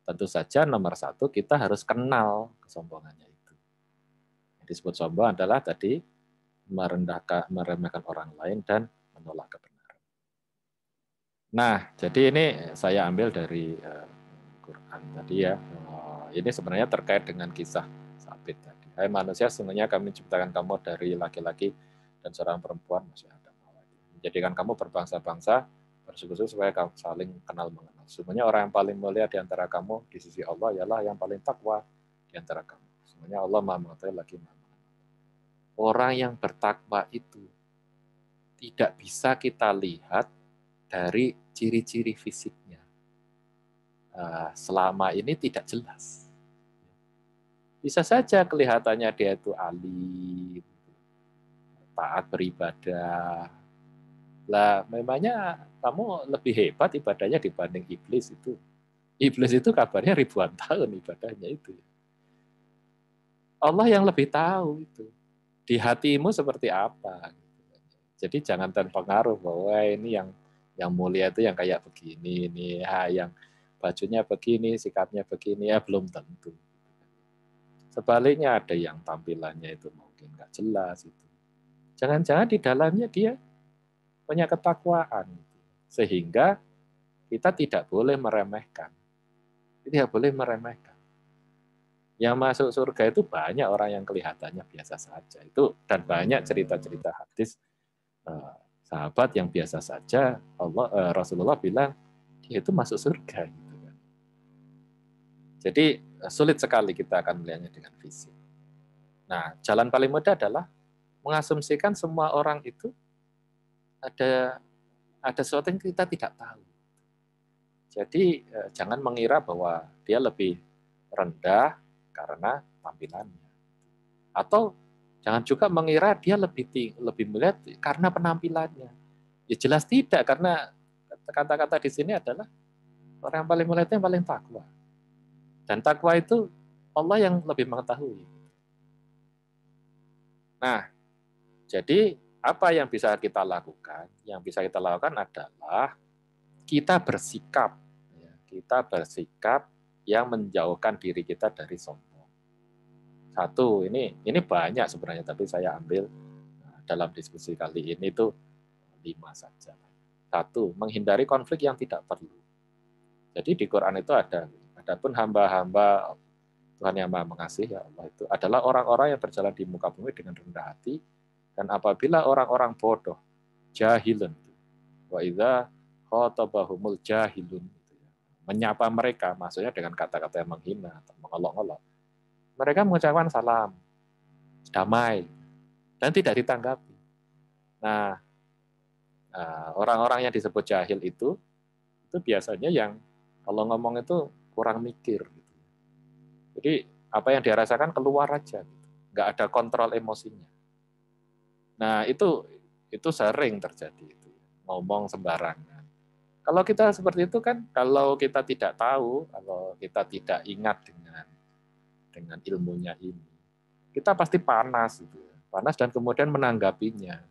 tentu saja nomor satu kita harus kenal kesombongannya itu. Yang disebut sombong adalah tadi meremehkan orang lain dan menolak kebenaran. Nah, jadi ini saya ambil dari Quran tadi ya. Ini sebenarnya terkait dengan kisah Sabit tadi. Hai manusia, sesungguhnya kami ciptakan kamu dari laki-laki dan seorang perempuan, masih ada menjadikan kamu berbangsa-bangsa, bersekutu supaya kamu saling kenal mengenal. Sebenarnya orang yang paling mulia di antara kamu di sisi Allah ialah yang paling takwa di antara kamu. Sebenarnya Allah Maha mengetahui lagi Maha mengenal. Orang yang bertakwa itu tidak bisa kita lihat dari ciri-ciri fisiknya. Selama ini tidak jelas. Bisa saja kelihatannya dia itu alim, taat beribadah. Lah, memangnya kamu lebih hebat ibadahnya dibanding iblis itu. Iblis itu kabarnya ribuan tahun ibadahnya itu. Allah yang lebih tahu itu. Di hatimu seperti apa. Jadi jangan terpengaruh bahwa ini yang mulia itu yang kayak begini, ini yang bajunya begini, sikapnya begini, ya belum tentu. Sebaliknya ada yang tampilannya itu mungkin nggak jelas itu. Jangan-jangan di dalamnya dia punya ketakwaan. Sehingga kita tidak boleh meremehkan. Tidak boleh meremehkan. Yang masuk surga itu banyak orang yang kelihatannya biasa saja. Itu dan banyak cerita-cerita hadis sahabat yang biasa saja Rasulullah bilang dia itu masuk surga. Gitu kan. Jadi sulit sekali kita akan melihatnya dengan fisik. Nah, jalan paling mudah adalah mengasumsikan semua orang itu ada sesuatu yang kita tidak tahu. Jadi jangan mengira bahwa dia lebih rendah karena tampilannya. Atau Jangan juga mengira dia lebih melihat karena penampilannya. Ya jelas tidak, karena kata-kata di sini adalah orang yang paling mulia itu yang paling takwa. Dan takwa itu Allah yang lebih mengetahui. Nah, jadi apa yang bisa kita lakukan? Yang bisa kita lakukan adalah kita bersikap. Kita bersikap yang menjauhkan diri kita dari sombong. Satu, ini banyak sebenarnya, tapi saya ambil dalam diskusi kali ini tuh 5 saja. Satu, menghindari konflik yang tidak perlu. Jadi di Quran itu adapun hamba-hamba Tuhan yang Maha Mengasih, ya Allah, itu adalah orang-orang yang berjalan di muka bumi dengan rendah hati, dan apabila orang-orang bodoh, jahilun, wa idza khatabahumul jahilun, menyapa mereka, maksudnya dengan kata-kata yang menghina atau mengolok-olok, mereka mengucapkan salam, damai, dan tidak ditanggapi. Nah, orang-orang yang disebut jahil itu biasanya yang kalau ngomong itu kurang mikir. Gitu. Jadi apa yang dia rasakan keluar aja, gitu. Nggak ada kontrol emosinya. Nah itu sering terjadi, itu ngomong sembarangan. Kalau kita seperti itu kan, kalau kita tidak tahu, kalau kita tidak ingat dengan ilmunya ini, kita pasti panas, gitu. Panas dan kemudian menanggapinya.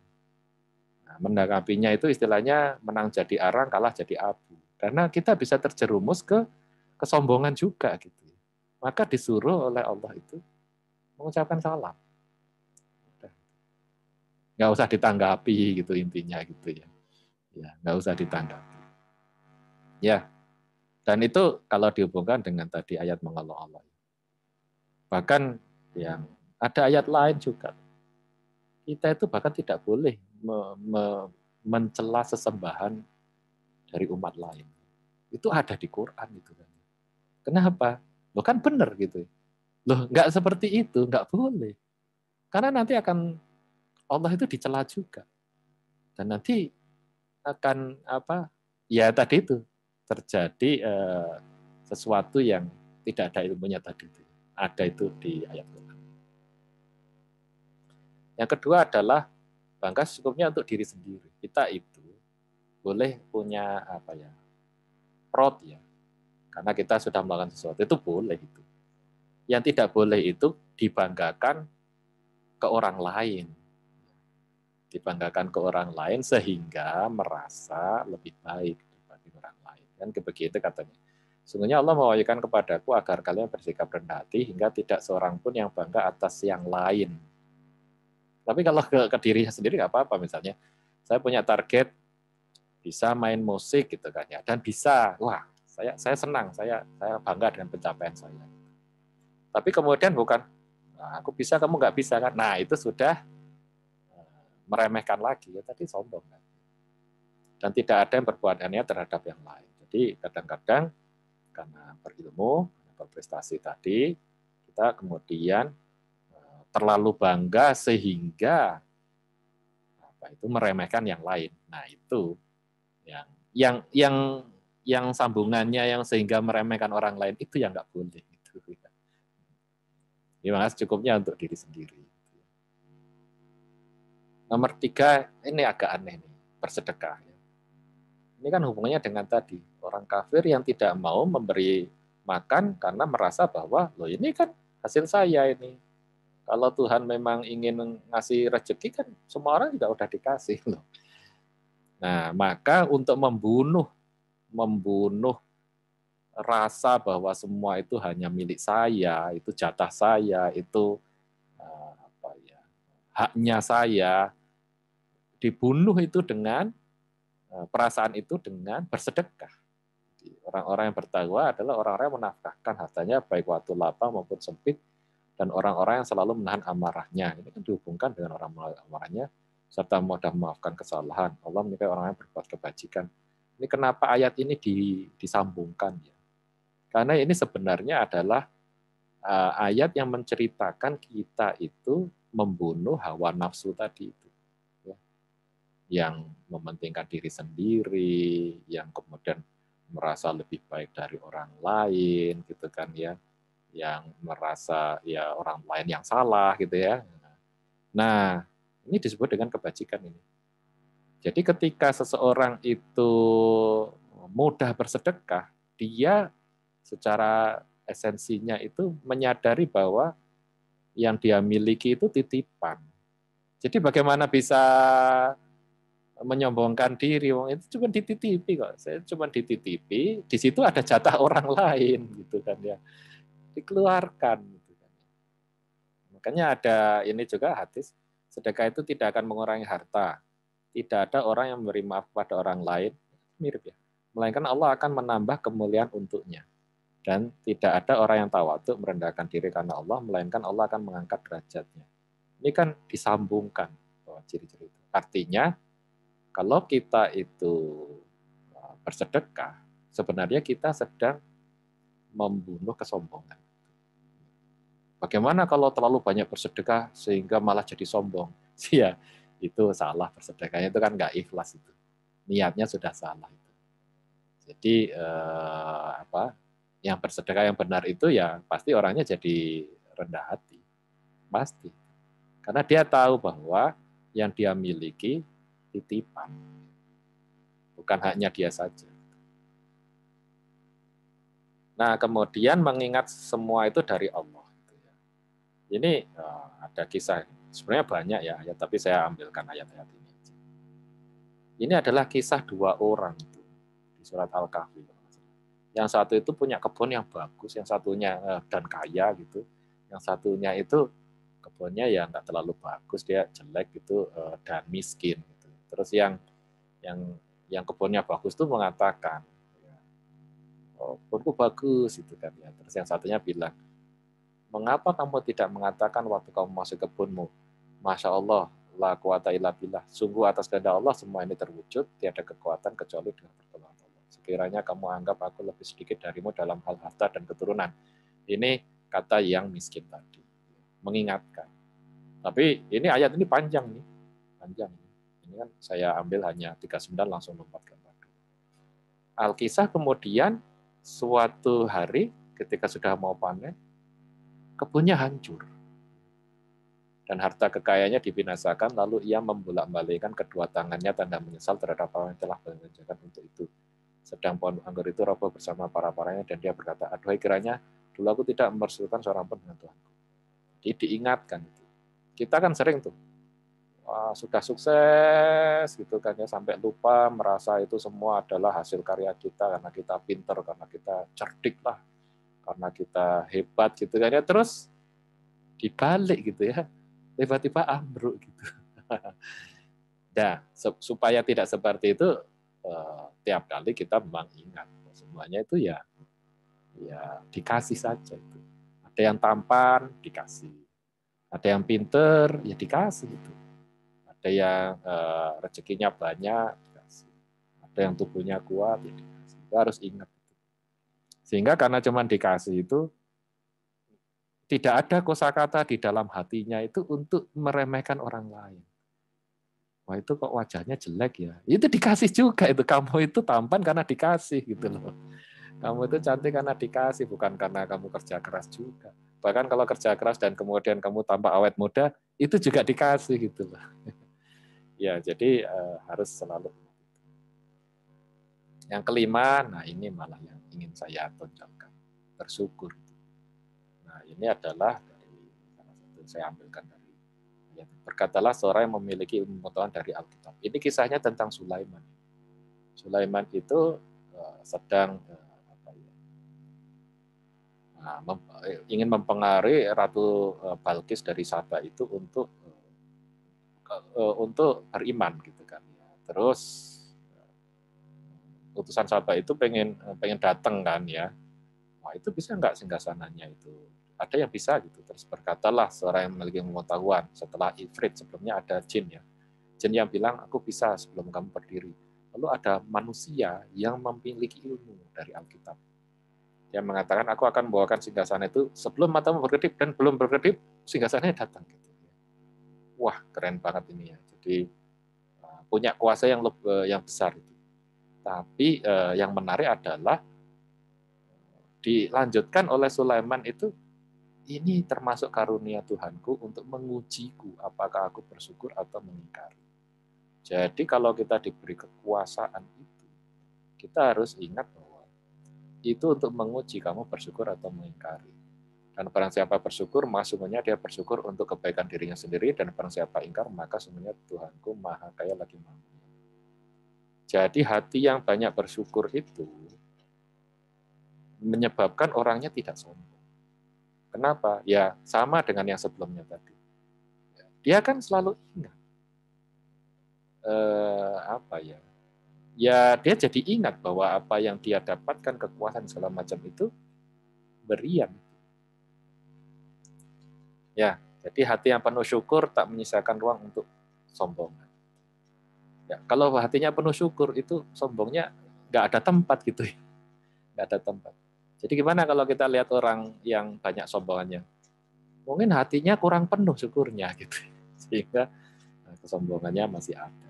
Nah, menanggapinya itu istilahnya menang jadi arang, kalah jadi abu. Karena kita bisa terjerumus ke kesombongan juga, gitu. Maka disuruh oleh Allah itu mengucapkan salam. Nggak usah ditanggapi, gitu intinya, gitu ya. Ya, nggak usah ditanggapi. Ya, dan itu kalau dihubungkan dengan tadi ayat mengelola Allah. Bahkan yang ada ayat lain juga. Kita itu bahkan tidak boleh mencela sesembahan dari umat lain. Itu ada di Quran itu kan. Kenapa? Loh kan benar gitu. Loh nggak seperti itu, nggak boleh. Karena nanti akan Allah itu dicela juga. Dan nanti akan apa? Ya tadi itu terjadi sesuatu yang tidak ada ilmunya tadi itu. Ada itu di ayat Quran. Yang kedua adalah bangga cukupnya untuk diri sendiri. Kita itu boleh punya apa ya? Proud ya. Karena kita sudah melakukan sesuatu itu boleh itu. Yang tidak boleh itu dibanggakan ke orang lain. Dibanggakan ke orang lain sehingga merasa lebih baik dibanding orang lain. Kan begitu katanya. Sungguhnya Allah mewahyukan kepadaku agar kalian bersikap rendah hati hingga tidak seorang pun yang bangga atas yang lain. Tapi kalau ke dirinya sendiri nggak apa-apa, misalnya saya punya target bisa main musik gitu kan ya, dan bisa, wah saya senang, saya bangga dengan pencapaian saya. Tapi kemudian bukan, nah, aku bisa kamu nggak bisa kan, nah itu sudah meremehkan lagi ya, tadi sombong kan. Dan tidak ada yang berbuat aneh terhadap yang lain. Jadi kadang-kadang karena berilmu, berprestasi tadi, kita kemudian terlalu bangga sehingga itu meremehkan yang lain. Nah itu yang sambungannya yang sehingga meremehkan orang lain itu yang nggak boleh. Gitu. Jadi makanya cukupnya untuk diri sendiri. Nomor 3 ini agak aneh nih, bersedekah. Ini kan hubungannya dengan tadi orang kafir yang tidak mau memberi makan karena merasa bahwa loh ini kan hasil saya ini. Kalau Tuhan memang ingin ngasih rezeki kan semua orang juga udah dikasih loh. Nah, maka untuk membunuh rasa bahwa semua itu hanya milik saya, itu jatah saya, itu haknya saya, dibunuh itu dengan perasaan itu dengan bersedekah. Orang-orang yang bertakwa adalah orang-orang yang menafkahkan hartanya baik waktu lapang maupun sempit, dan orang-orang yang selalu menahan amarahnya. Ini kan dihubungkan dengan orang menahan amarahnya serta mudah memaafkan kesalahan. Allah menyukai orang yang berbuat kebajikan. Ini kenapa ayat ini disambungkan ya? Karena ini sebenarnya adalah ayat yang menceritakan kita itu membunuh hawa nafsu tadi itu. Yang mementingkan diri sendiri, yang kemudian merasa lebih baik dari orang lain gitu kan ya, yang merasa ya orang lain yang salah gitu ya. Nah, ini disebut dengan kebajikan ini. Jadi ketika seseorang itu mudah bersedekah, dia secara esensinya itu menyadari bahwa yang dia miliki itu titipan. Jadi bagaimana bisa menyombongkan diri, wong itu cuma dititipi kok. Saya cuma dititipi, di situ ada jatah orang lain gitu kan ya. Dikeluarkan gitu kan. Makanya ada ini juga hadis, sedekah itu tidak akan mengurangi harta. Tidak ada orang yang memberi maaf pada orang lain, mirip ya. Melainkan Allah akan menambah kemuliaan untuknya. Dan tidak ada orang yang tawadhu merendahkan diri karena Allah, melainkan Allah akan mengangkat derajatnya. Ini kan disambungkan ciri-ciri itu. Artinya kalau kita itu bersedekah, sebenarnya kita sedang membunuh kesombongan. Bagaimana kalau terlalu banyak bersedekah sehingga malah jadi sombong? Ya, itu salah bersedekahnya, itu kan nggak ikhlas itu. Niatnya sudah salah itu. Jadi yang bersedekah yang benar itu ya pasti orangnya jadi rendah hati. Pasti. Karena dia tahu bahwa yang dia miliki titipan. Bukan hanya dia saja. Nah, kemudian mengingat semua itu dari Allah. Ini ada kisah, sebenarnya banyak ya, tapi saya ambilkan ayat-ayat ini. Ini adalah kisah dua orang itu, di surat Al-Kahfi. Yang satu itu punya kebun yang bagus, yang satunya dan kaya gitu. Yang satunya itu kebunnya ya nggak terlalu bagus, dia jelek gitu dan miskin. Gitu. Terus yang kebunnya bagus itu mengatakan, oh, kebunku bagus itu kan ya. Terus yang satunya bilang, mengapa kamu tidak mengatakan waktu kamu masuk kebunmu, Masya Allah, la quwata illa billah, sungguh atas kehendak Allah semua ini terwujud, tiada kekuatan kecuali dengan pertolongan Allah. Sekiranya kamu anggap aku lebih sedikit darimu dalam hal harta dan keturunan. Ini kata yang miskin tadi, mengingatkan. Tapi ini ayat ini panjang nih, panjang. Ini kan saya ambil hanya 39 langsung lompat ke 42. Al-Kisah kemudian suatu hari ketika sudah mau panen, kebunnya hancur. Dan harta kekayaannya dibinasakan, lalu ia membolak-balikkan kedua tangannya tanda menyesal terhadap apa yang telah mengerjakan untuk itu. Sedang pohon anggur itu roboh bersama para-paranya, dan dia berkata, aduhai kiranya, dulu aku tidak mempersulikan seorang pun dengan Tuhanku. Jadi diingatkan. Kita kan sering tuh, wah, sudah sukses gitu kan ya, sampai lupa merasa itu semua adalah hasil karya kita, karena kita pinter, karena kita cerdik lah, karena kita hebat gitu kan ya, terus dibalik gitu ya, tiba-tiba ambruk gitu. Nah, supaya tidak seperti itu, tiap kali kita memang ingat semuanya itu ya dikasih saja itu. Ada yang tampan dikasih, ada yang pinter ya dikasih itu, ada yang rezekinya banyak dikasih, ada yang tubuhnya kuat ya dikasih. Kita harus ingat itu. Sehingga karena cuma dikasih itu, tidak ada kosakata di dalam hatinya itu untuk meremehkan orang lain. Wah, itu kok wajahnya jelek ya. Itu dikasih juga itu. Kamu itu tampan karena dikasih gitu loh. Kamu itu cantik karena dikasih, bukan karena kamu kerja keras juga. Bahkan kalau kerja keras dan kemudian kamu tampak awet muda, itu juga dikasih gitu loh. Ya, jadi harus selalu. Yang kelima, nah ini malah yang ingin saya tonjolkan. Bersyukur. Nah, ini adalah dari salah satu saya ambilkan dari ya, berkatalah seorang yang memiliki ilmu pengetahuan dari Alkitab. Ini kisahnya tentang Sulaiman. Sulaiman itu sedang ingin mempengaruhi Ratu Balkis dari Saba itu untuk beriman gitu kan. Terus utusan Saba itu pengen datang kan ya. Wah, itu bisa nggak singgasananya itu? Ada yang bisa gitu. Terus berkatalah seorang yang memiliki pengetahuan setelah Ifrit, sebelumnya ada jin ya. Jin yang bilang, aku bisa sebelum kamu berdiri. Lalu ada manusia yang memiliki ilmu dari Alkitab. Dia mengatakan, aku akan membawakan singgasana itu sebelum matamu berkedip, dan belum berkedip, singgasananya datang. Gitu. Wah, keren banget ini ya. Jadi punya kuasa yang besar. Itu. Tapi yang menarik adalah dilanjutkan oleh Sulaiman itu ini termasuk karunia Tuhanku untuk mengujiku apakah aku bersyukur atau mengingkari. Jadi kalau kita diberi kekuasaan itu, kita harus ingat bahwa itu untuk menguji kamu bersyukur atau mengingkari. Dan barang siapa bersyukur, maka sungguhnya dia bersyukur untuk kebaikan dirinya sendiri, dan barang siapa ingkar, maka sungguhnya Tuhanku maha kaya lagi maha mulia. Jadi hati yang banyak bersyukur itu menyebabkan orangnya tidak sombong. Kenapa? Ya sama dengan yang sebelumnya tadi. Dia kan selalu ingat. Apa ya? Ya dia jadi ingat bahwa apa yang dia dapatkan, kekuasaan segala macam itu berian. Ya, jadi hati yang penuh syukur tak menyisakan ruang untuk sombong. Ya, kalau hatinya penuh syukur itu sombongnya nggak ada tempat gitu, nggak ada tempat. Jadi gimana kalau kita lihat orang yang banyak sombongannya? Mungkin hatinya kurang penuh syukurnya gitu, sehingga kesombongannya masih ada.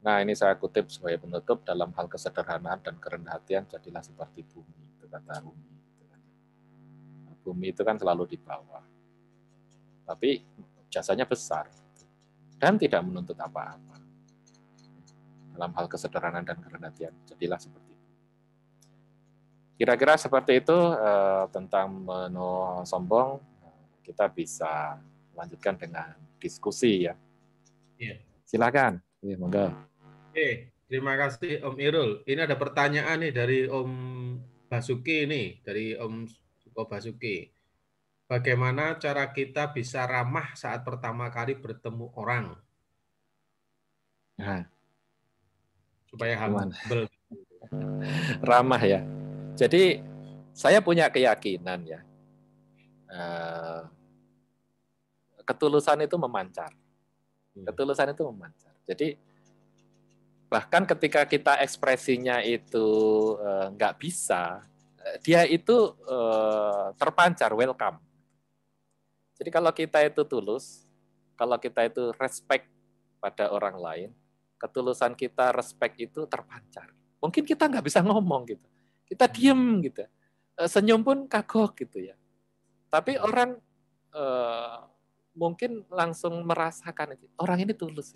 Nah, ini saya kutip sebagai penutup, dalam hal kesederhanaan dan kerendahan hatian jadilah seperti bumi, itu kata Rumi. Bumi itu kan selalu di bawah, tapi jasanya besar dan tidak menuntut apa-apa. Dalam hal kesederhanaan dan kerendahan hatian jadilah seperti itu. Kira-kira seperti itu tentang meno sombong. Kita bisa lanjutkan dengan diskusi ya. Iya. Silakan. Monggo. Oke, terima kasih Om Irul. Ini ada pertanyaan nih dari Om Basuki nih, dari Om Suko Basuki. Bagaimana cara kita bisa ramah saat pertama kali bertemu orang Nah, supaya gimana? humble? Ramah ya. Jadi saya punya keyakinan ya, ketulusan itu memancar. Ketulusan itu memancar. Jadi bahkan ketika kita ekspresinya itu nggak bisa, dia itu terpancar, welcome. Jadi kalau kita itu tulus, kalau kita itu respect pada orang lain, ketulusan kita, respect itu terpancar. Mungkin kita nggak bisa ngomong gitu, kita diem gitu, senyum pun kagok gitu ya. Tapi orang mungkin langsung merasakan itu, orang ini tulus,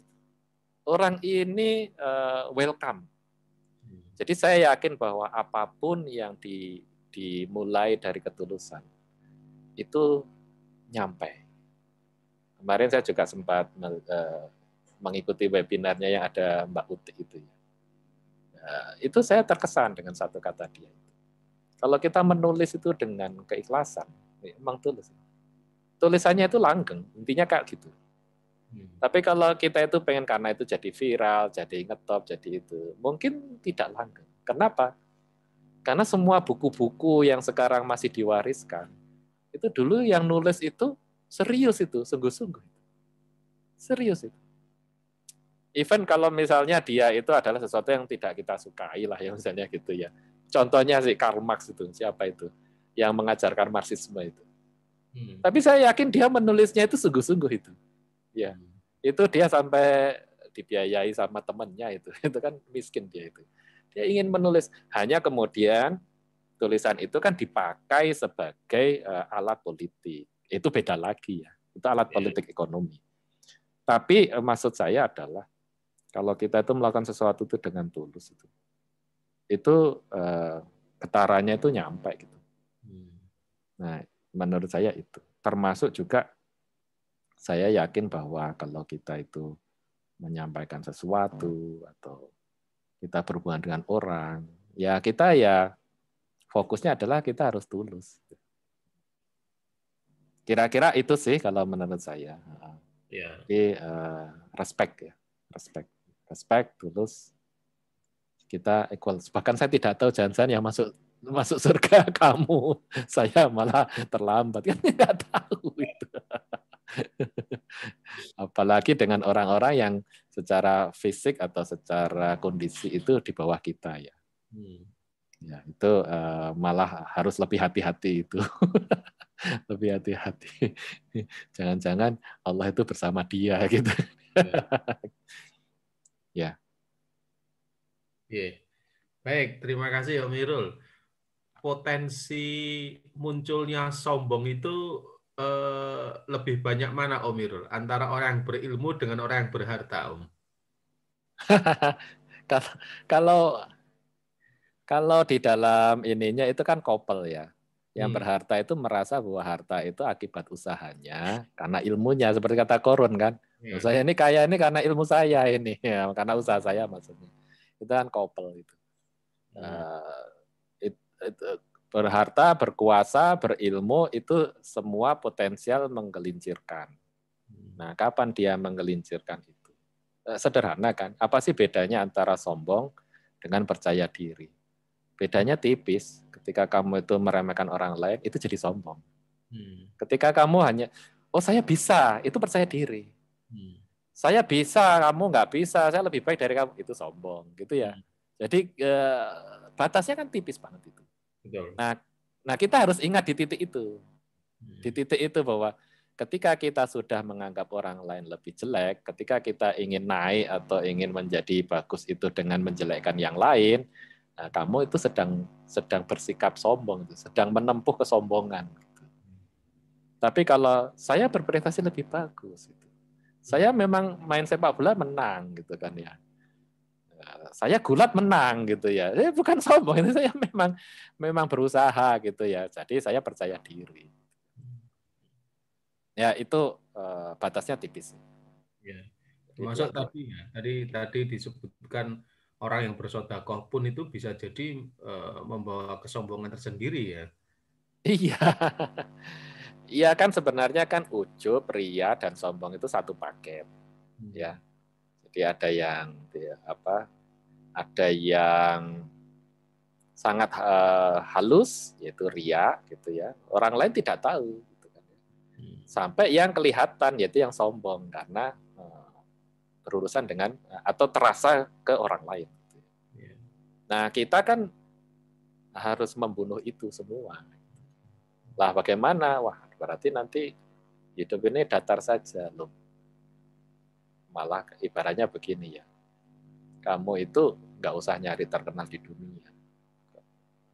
orang ini welcome. Jadi saya yakin bahwa apapun yang dimulai dari ketulusan itu nyampe. Kemarin saya juga sempat mengikuti webinarnya yang ada Mbak Uti itu ya. Itu saya terkesan dengan satu kata dia. Kalau kita menulis itu dengan keikhlasan, memang tulus. Tulisannya itu langgeng, intinya kayak gitu. Tapi kalau kita itu pengen karena itu jadi viral, jadi ngetop, jadi itu, mungkin tidak langgeng. Kenapa? Karena semua buku-buku yang sekarang masih diwariskan, itu dulu yang nulis itu serius itu, sungguh-sungguh. Serius itu. Even kalau misalnya dia itu adalah sesuatu yang tidak kita sukai lah ya, misalnya gitu ya. Contohnya si Karl Marx itu, siapa itu? Yang mengajarkan Marxisme itu. Tapi saya yakin dia menulisnya itu sungguh-sungguh itu. Ya. Itu dia sampai dibiayai sama temannya itu. Itu kan miskin dia itu. Dia ingin menulis, hanya kemudian tulisan itu kan dipakai sebagai alat politik. Itu beda lagi ya. Itu alat politik ekonomi. Tapi maksud saya adalah kalau kita itu melakukan sesuatu itu dengan tulus itu getarannya itu nyampe gitu. Nah, menurut saya itu termasuk juga saya yakin bahwa kalau kita itu menyampaikan sesuatu atau kita berhubungan dengan orang, ya kita ya fokusnya adalah kita harus tulus. Kira-kira itu sih kalau menurut saya. Jadi respect ya, respect, tulus. Kita equal. Bahkan saya tidak tahu jangan-jangan yang masuk surga kamu, saya malah terlambat kan nggak tahu itu. Apalagi dengan orang-orang yang secara fisik atau secara kondisi itu di bawah kita ya. Ya itu malah harus lebih hati-hati itu. Lebih hati-hati. Jangan-jangan Allah itu bersama dia gitu. Ya. Baik, terima kasih Om Irul. potensi munculnya sombong itu lebih banyak mana, Om Irul? Antara orang yang berilmu dengan orang yang berharta, Om? Kalau kalau di dalam ininya itu kan couple ya. Yang berharta itu merasa bahwa harta itu akibat usahanya karena ilmunya, seperti kata Korun kan. Saya ini kaya ini karena ilmu saya ini, ya, karena usaha saya maksudnya. Itu kan couple itu. Berharta, berkuasa, berilmu itu semua potensial menggelincirkan. Nah, kapan dia menggelincirkan itu? Sederhana kan? Apa sih bedanya antara sombong dengan percaya diri? Bedanya tipis. Ketika kamu itu meremehkan orang lain, itu jadi sombong. Ketika kamu hanya, oh saya bisa, itu percaya diri. Saya bisa, kamu nggak bisa, saya lebih baik dari kamu, itu sombong, gitu ya. Jadi batasnya kan tipis banget itu. Nah kita harus ingat di titik itu. Di titik itu bahwa ketika kita sudah menganggap orang lain lebih jelek, ketika kita ingin naik atau ingin menjadi bagus itu dengan menjelekkan yang lain, nah, kamu itu sedang bersikap sombong, sedang menempuh kesombongan. Tapi kalau saya berprestasi lebih bagus, saya memang main sepak bola menang, gitu kan ya. Saya gulat menang, gitu ya. Bukan sombong, ini saya memang berusaha, gitu ya. Jadi saya percaya diri. Ya itu batasnya tipis. Ya. Termasuk tadi ya, tadi disebutkan orang yang bersedekah pun itu bisa jadi membawa kesombongan tersendiri ya. Iya. Iya kan sebenarnya kan ujub, ria dan sombong itu satu paket. Ya. Jadi ada yang ada yang sangat halus yaitu ria gitu ya. Orang lain tidak tahu gitu kan. Sampai yang kelihatan yaitu yang sombong karena berurusan dengan atau terasa ke orang lain. Nah, kita kan harus membunuh itu semua. Lah bagaimana? Wah, berarti nanti hidup ini datar saja loh. Malah ibaratnya begini ya. Kamu itu nggak usah nyari terkenal di dunia.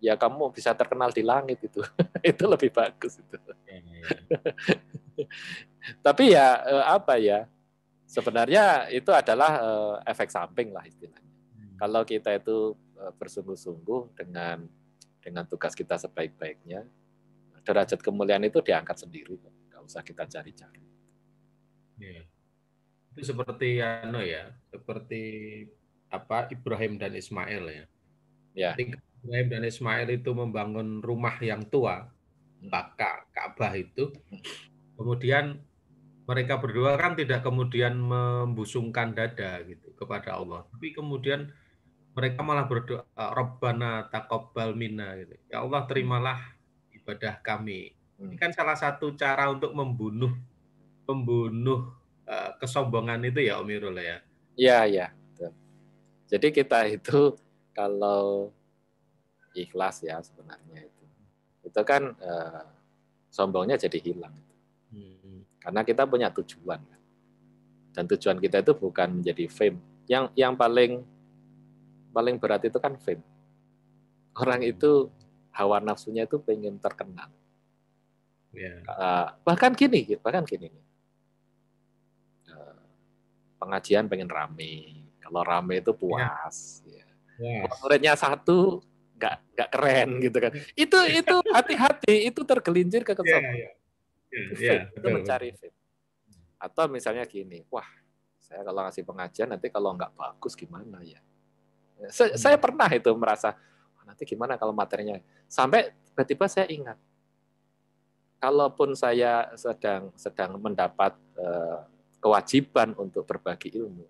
Ya kamu bisa terkenal di langit itu. Itu lebih bagus itu. Tapi ya apa ya? Sebenarnya itu adalah efek samping lah istilahnya. Kalau kita itu bersungguh-sungguh dengan tugas kita sebaik-baiknya, derajat kemuliaan itu diangkat sendiri, nggak usah kita cari-cari. Ya. Itu seperti seperti Ibrahim dan Ismail ya. Ya. Ketika Ibrahim dan Ismail itu membangun rumah yang tua, Ka'bah itu, kemudian mereka berdua kan tidak kemudian membusungkan dada gitu kepada Allah, tapi kemudian mereka malah berdoa, Rabbana taqabbal minna gitu. Ya Allah, terimalah ibadah kami. Ini kan salah satu cara untuk membunuh kesombongan itu ya, Om Irul ya. Ya. Jadi kita itu kalau ikhlas ya sebenarnya itu kan sombongnya jadi hilang. Karena kita punya tujuan. Dan tujuan kita itu bukan menjadi fame. Yang paling berat itu kan fame. Orang itu hawa nafsunya itu pengen terkenal. Bahkan gini. Pengajian pengen rame. Kalau rame itu puas. Ya. Kalau muridnya satu nggak keren gitu kan. Itu hati-hati, itu tergelincir ke kesombongan. Itu fame, itu mencari fame. Atau misalnya gini, wah saya kalau ngasih pengajian nanti kalau nggak bagus gimana ya? Saya pernah itu merasa nanti gimana kalau materinya. Sampai tiba-tiba saya ingat, kalaupun saya sedang mendapat kewajiban untuk berbagi ilmu,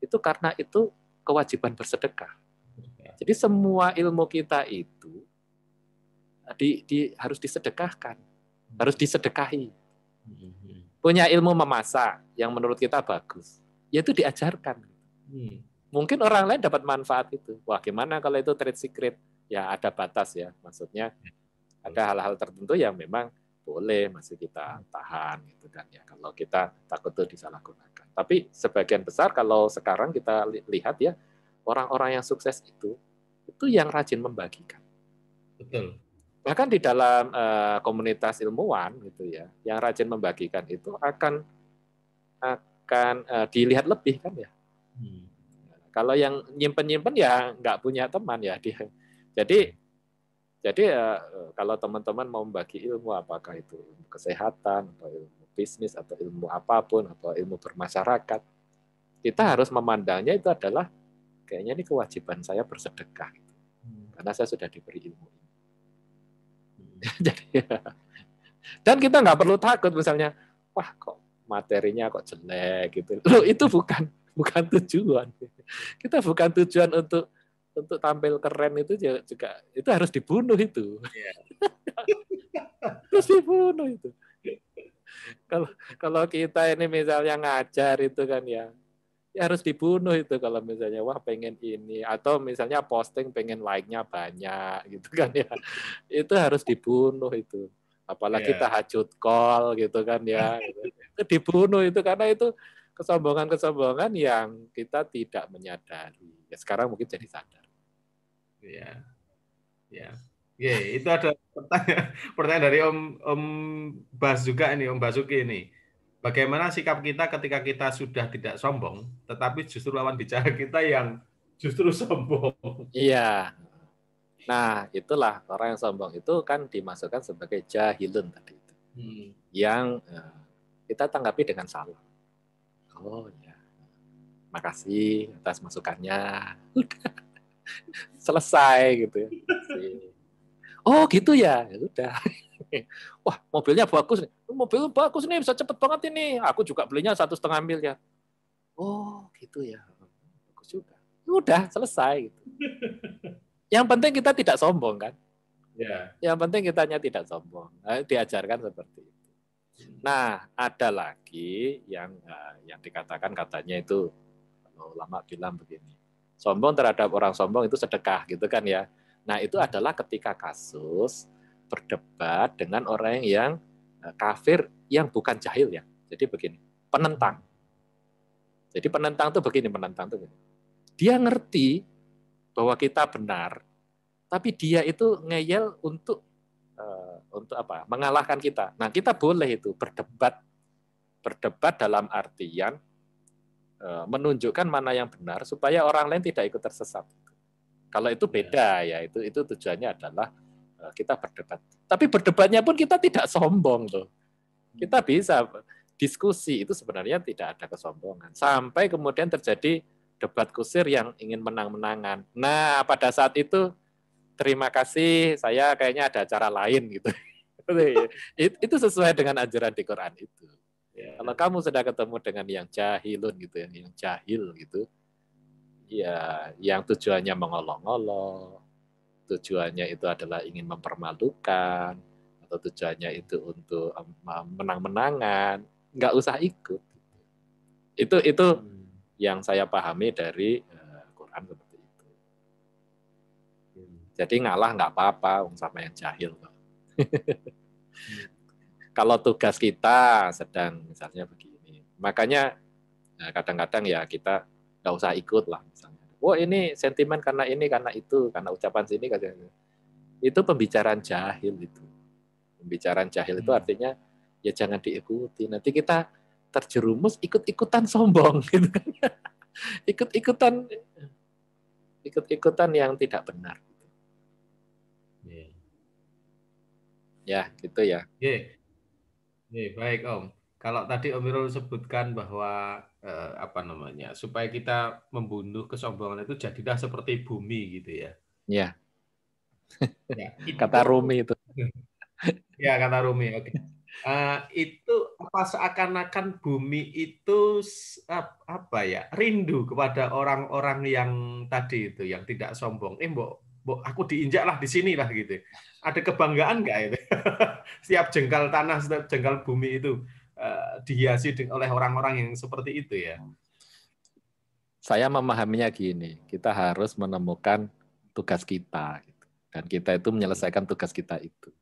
itu karena itu kewajiban bersedekah. Jadi semua ilmu kita itu harus disedekahkan, harus disedekahi. Punya ilmu memasak yang menurut kita bagus, yaitu diajarkan. Mungkin orang lain dapat manfaat itu. Wah, gimana kalau itu trade secret? Ya ada batas ya, maksudnya ada hal-hal tertentu yang memang boleh masih kita tahan gitu kan ya. Kalau kita takut itu disalahgunakan. Tapi sebagian besar kalau sekarang kita lihat ya, orang-orang yang sukses itu yang rajin membagikan. Betul. Bahkan di dalam komunitas ilmuwan gitu ya, yang rajin membagikan itu akan dilihat lebih kan ya. Kalau yang nyimpen-nyimpen ya nggak punya teman ya dia. Jadi kalau teman-teman mau membagi ilmu, apakah itu ilmu kesehatan atau ilmu bisnis atau ilmu apapun atau ilmu bermasyarakat, kita harus memandangnya itu adalah kayaknya ini kewajiban saya bersedekah gitu. Karena saya sudah diberi ilmu ini. Jadi dan kita nggak perlu takut misalnya, wah kok materinya kok jelek gitu. Loh, itu bukan tujuan. Kita bukan tujuan untuk tampil keren, itu juga itu harus dibunuh itu. Terus dibunuh itu. Kalau kita ini misalnya ngajar itu kan ya harus dibunuh itu kalau misalnya wah pengen ini, atau misalnya posting pengen like-nya banyak gitu kan ya. Itu harus dibunuh itu. Apalagi tahajud call gitu kan ya. Itu dibunuh itu karena itu kesombongan-kesombongan yang kita tidak menyadari. Ya sekarang mungkin jadi sadar. Ya. Itu ada pertanyaan dari Om Bas juga ini, Om Basuki ini. Bagaimana sikap kita ketika kita sudah tidak sombong, tetapi justru lawan bicara kita yang justru sombong? Iya. Nah, itulah orang yang sombong itu kan dimasukkan sebagai jahilun tadi itu. Yang kita tanggapi dengan salah. Oh ya, makasih atas masukannya. Udah. Selesai gitu ya. Oh gitu ya, ya udah. Wah mobilnya bagus nih, mobil bagus nih, bisa cepet banget ini. Aku juga belinya 1,5 miliar. Oh gitu ya, bagus juga. Udah selesai. Gitu. Yang penting kita tidak sombong kan. Ya. Yang penting kitanya tidak sombong. Nah, diajarkan seperti itu. Nah ada lagi yang dikatakan katanya itu, kalau ulama bilang begini, sombong terhadap orang sombong itu sedekah gitu kan ya. Nah itu adalah ketika kasus berdebat dengan orang yang kafir yang bukan jahil ya. Jadi begini, penentang. Jadi penentang itu begini, dia ngerti bahwa kita benar, tapi dia itu ngeyel untuk apa? Mengalahkan kita. Nah kita boleh itu berdebat dalam artian menunjukkan mana yang benar supaya orang lain tidak ikut tersesat. Kalau itu beda ya, itu tujuannya adalah kita berdebat. Tapi berdebatnya pun kita tidak sombong tuh. Kita bisa diskusi, itu sebenarnya tidak ada kesombongan. Sampai kemudian terjadi debat kusir yang ingin menang-menangan. Nah, pada saat itu terima kasih, saya kayaknya ada cara lain gitu. Itu sesuai dengan ajaran di Quran itu. Kalau kamu sudah ketemu dengan yang jahilun gitu ya, yang jahil gitu, ya yang tujuannya mengolok-olok, tujuannya itu adalah ingin mempermalukan, atau tujuannya itu untuk menang-menangan, nggak usah ikut. Itu yang saya pahami dari Quran seperti itu. Jadi ngalah nggak apa-apa sama yang jahil. Kalau tugas kita sedang misalnya begini, makanya kadang-kadang ya kita nggak usah ikut lah misalnya. Oh ini sentimen karena ini, karena itu, karena ucapan sini, itu pembicaraan jahil itu. Pembicaraan jahil itu artinya ya jangan diikuti. Nanti kita terjerumus ikut-ikutan sombong gitu kan. Ikut-ikutan yang tidak benar. Ya, gitu ya. Baik Om. Kalau tadi Om Irul sebutkan bahwa supaya kita membunuh kesombongan itu jadilah seperti bumi gitu ya. Ya. Itu, kata Rumi itu. Ya kata Rumi. Oke. Itu apa seakan-akan bumi itu rindu kepada orang-orang yang tadi itu yang tidak sombong. Mbok aku diinjak lah di sini lah gitu. Ada kebanggaan nggak itu? Setiap jengkal tanah, setiap jengkal bumi itu dihiasi oleh orang-orang yang seperti itu ya. Saya memahaminya gini, kita harus menemukan tugas kita gitu. Dan kita itu menyelesaikan tugas kita itu.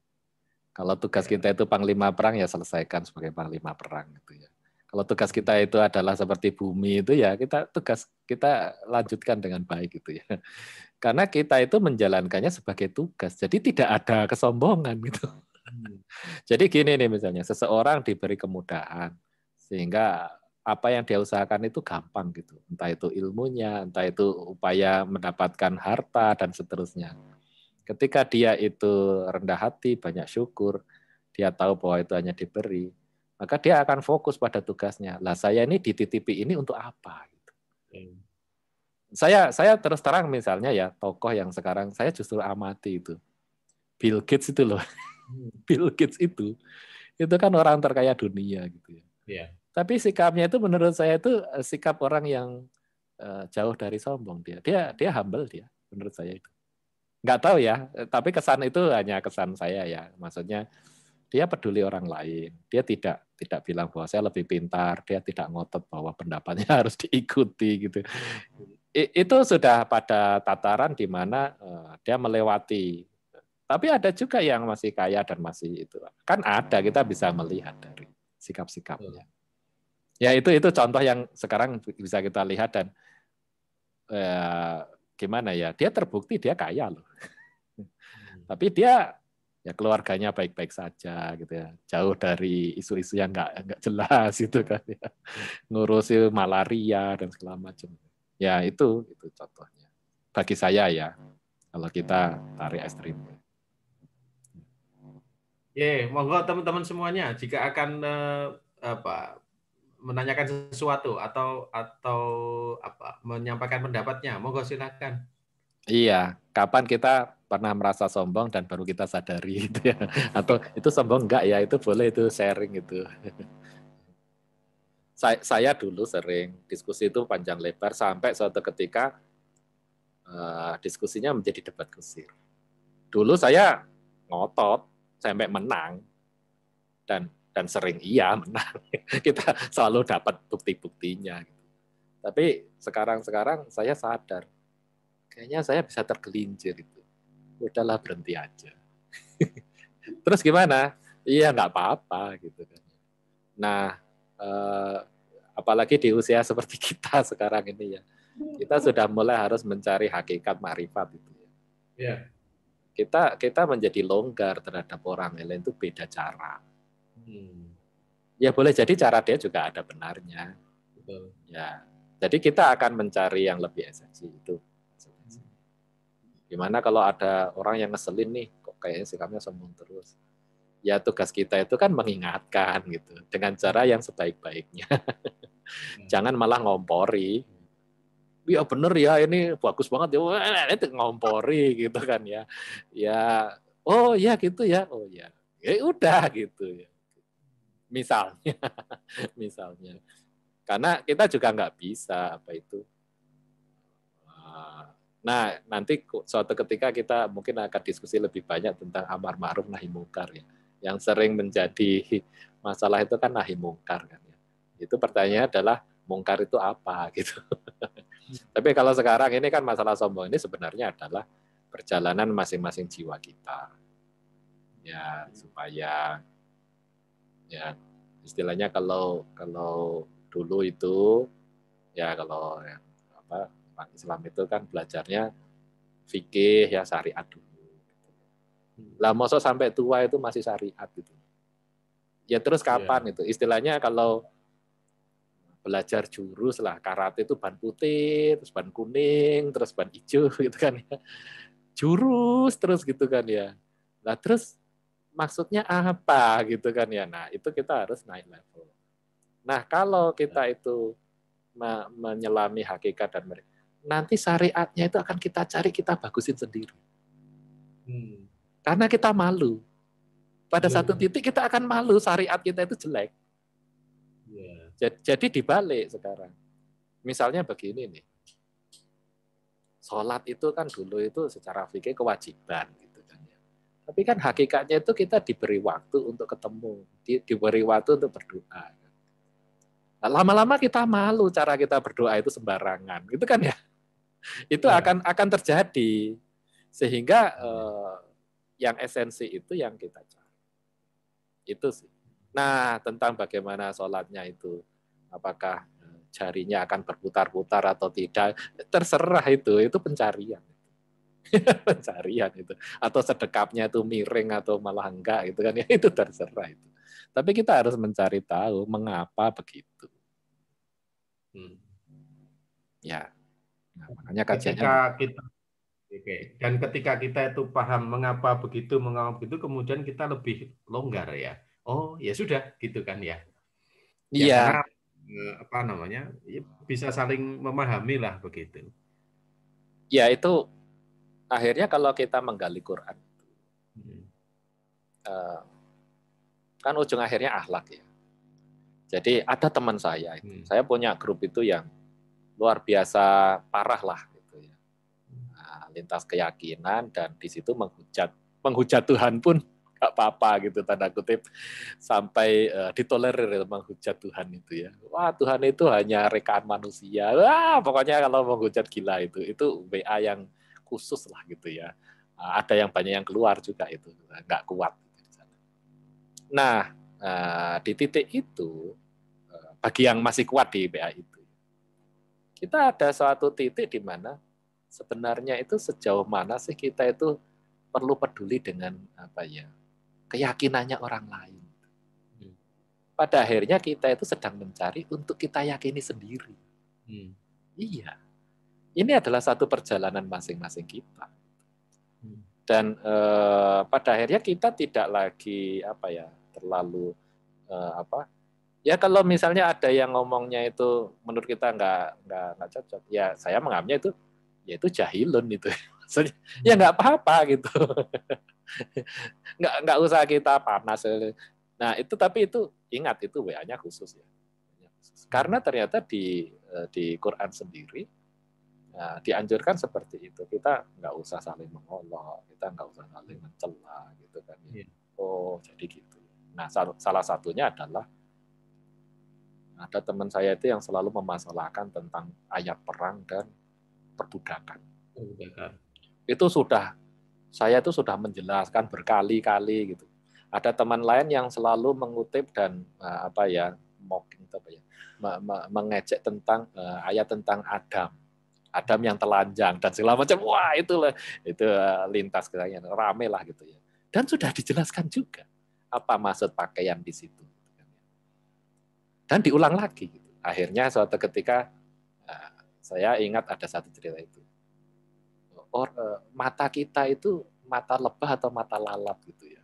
Kalau tugas kita itu panglima perang ya selesaikan sebagai panglima perang gitu ya. Kalau tugas kita itu adalah seperti bumi itu ya tugas kita lanjutkan dengan baik gitu ya. Karena kita itu menjalankannya sebagai tugas. Jadi tidak ada kesombongan gitu. Jadi gini nih misalnya, seseorang diberi kemudahan sehingga apa yang dia usahakan itu gampang gitu. Entah itu ilmunya, entah itu upaya mendapatkan harta dan seterusnya. Ketika dia itu rendah hati, banyak syukur, dia tahu bahwa itu hanya diberi, maka dia akan fokus pada tugasnya. Lah saya ini dititipi ini untuk apa? Gitu. Saya terus terang misalnya ya tokoh yang sekarang saya justru amati itu Bill Gates itu loh. Bill Gates itu kan orang terkaya dunia gitu ya. Yeah. Tapi sikapnya itu menurut saya itu sikap orang yang jauh dari sombong dia. Dia humble dia menurut saya itu. Nggak tahu ya, tapi kesan itu hanya kesan saya ya. Maksudnya dia peduli orang lain. Dia tidak bilang bahwa saya lebih pintar, dia tidak ngotot bahwa pendapatnya harus diikuti gitu. Itu sudah pada tataran di mana dia melewati. Tapi ada juga yang masih kaya dan masih itu. Kan ada, kita bisa melihat dari sikap-sikapnya. Ya itu contoh yang sekarang bisa kita lihat dan gimana ya, dia terbukti dia kaya loh. Tapi dia ya keluarganya baik-baik saja gitu ya, jauh dari isu-isu yang nggak jelas itu kan ya. Ngurusi malaria dan segala macam. Ya itu contohnya. Bagi saya ya, kalau kita tarik ekstrimnya. Monggo teman-teman semuanya, jika akan menanyakan sesuatu atau menyampaikan pendapatnya, monggo silakan. Iya, kapan kita pernah merasa sombong dan baru kita sadari itu ya, atau itu sombong enggak ya, itu boleh itu sharing itu. Saya dulu sering diskusi itu panjang lebar sampai suatu ketika diskusinya menjadi debat kusir. Dulu saya ngotot sampai menang dan sering iya menang. Kita selalu dapat bukti-buktinya. Tapi sekarang saya sadar, kayaknya saya bisa tergelincir itu. Udahlah berhenti aja. Terus gimana? Iya nggak apa-apa gitu kan. Nah, apalagi di usia seperti kita sekarang ini ya, kita sudah mulai harus mencari hakikat makrifat itu. Yeah. Kita menjadi longgar terhadap orang lain itu beda cara. Ya boleh jadi cara dia juga ada benarnya. Betul. Ya, jadi kita akan mencari yang lebih esensi itu. Gimana kalau ada orang yang ngeselin nih, kok kayaknya sikapnya sombong terus. Ya tugas kita itu kan mengingatkan gitu dengan cara yang sebaik-baiknya. Jangan malah ngompori. Ya bener ya, ini bagus banget ya, itu ngompori gitu kan ya. Ya, oh ya gitu ya, oh ya. Ya udah gitu ya. Misalnya. Karena kita juga nggak bisa apa itu. Nah, nanti suatu ketika kita mungkin akan diskusi lebih banyak tentang amar ma'ruf nahi mungkar ya. Yang sering menjadi masalah itu kan nahi mungkar kan ya. Itu pertanyaannya adalah mungkar itu apa gitu. Tapi kalau sekarang ini kan masalah sombong ini sebenarnya adalah perjalanan masing-masing jiwa kita. Ya, supaya ya istilahnya kalau dulu itu ya kalau apa Islam itu kan belajarnya fikih ya syariat dulu. Lah masa sampai tua itu masih syariat gitu. Ya terus kapan itu? Istilahnya kalau belajar jurus lah, karate itu ban putih, terus ban kuning, terus ban hijau gitu kan ya. Jurus terus gitu kan ya. Lah terus maksudnya apa gitu kan ya. Nah, itu kita harus naik level. Nah, kalau kita itu menyelami hakikat dan nanti syariatnya itu akan kita cari, kita bagusin sendiri. Karena kita malu. Pada satu titik kita akan malu syariat kita itu jelek. Jadi dibalik sekarang. Misalnya begini nih. Sholat itu kan dulu itu secara fikih kewajiban gitu kan ya. Tapi kan hakikatnya itu kita diberi waktu untuk ketemu, diberi waktu untuk berdoa. Nah, lama-lama kita malu cara kita berdoa itu sembarangan, gitu kan ya. Itu akan terjadi sehingga yang esensi itu yang kita cari. Itu sih. Nah, tentang bagaimana sholatnya itu, apakah jarinya akan berputar-putar atau tidak, terserah itu pencarian. Pencarian itu. Atau sedekapnya itu miring atau malah enggak gitu kan ya, itu terserah itu. Tapi kita harus mencari tahu mengapa begitu. Ya. Nah, makanya kajiannya Ketika kita Oke. Dan ketika kita itu paham mengapa begitu, kemudian kita lebih longgar ya. Oh, ya sudah, gitu kan ya. Ya karena iya, apa namanya, ya bisa saling memahami lah begitu. ya itu akhirnya kalau kita menggali Quran Hmm. kan ujung akhirnya akhlak ya. Jadi ada teman saya punya grup itu yang luar biasa parah lah gitu ya. Nah, lintas keyakinan dan di situ menghujat Tuhan pun gak apa-apa gitu tanda kutip sampai ditolerir menghujat Tuhan itu ya. Wah, Tuhan itu hanya rekaan manusia. Wah, pokoknya kalau menghujat gila itu WA yang khusus lah gitu ya. Ada yang banyak yang keluar juga itu nggak kuat. Nah, di titik itu bagi yang masih kuat di WA itu, kita ada suatu titik di mana sebenarnya itu sejauh mana sih kita itu perlu peduli dengan apa ya keyakinannya orang lain. Pada akhirnya kita itu sedang mencari untuk kita yakini sendiri. Iya, ini adalah satu perjalanan masing-masing kita. Dan pada akhirnya kita tidak lagi apa ya terlalu apa ya kalau misalnya ada yang ngomongnya itu menurut kita nggak cocok, ya saya menganggapnya itu ya itu jahilun itu. Maksudnya ya nggak apa-apa gitu. Nggak usah kita panas. Nah itu tapi itu ingat itu WA-nya khusus ya. Karena ternyata di Quran sendiri dianjurkan seperti itu. Kita nggak usah saling mengolok, kita nggak usah saling mencela gitu kan ya. Oh jadi gitu. Nah salah satunya adalah ada teman saya itu yang selalu memasalahkan tentang ayat perang dan perbudakan. Itu saya itu sudah menjelaskan berkali-kali gitu. Ada teman lain yang selalu mengutip dan apa ya mocking apa ya mengejek tentang ayat tentang Adam yang telanjang dan segala macam. Wah itu lintas kayaknya rame lah gitu ya. Dan sudah dijelaskan juga apa maksud pakaian di situ. Dan diulang lagi. Gitu. Akhirnya suatu ketika saya ingat ada satu cerita itu. Mata kita itu mata lebah atau mata lalat gitu ya.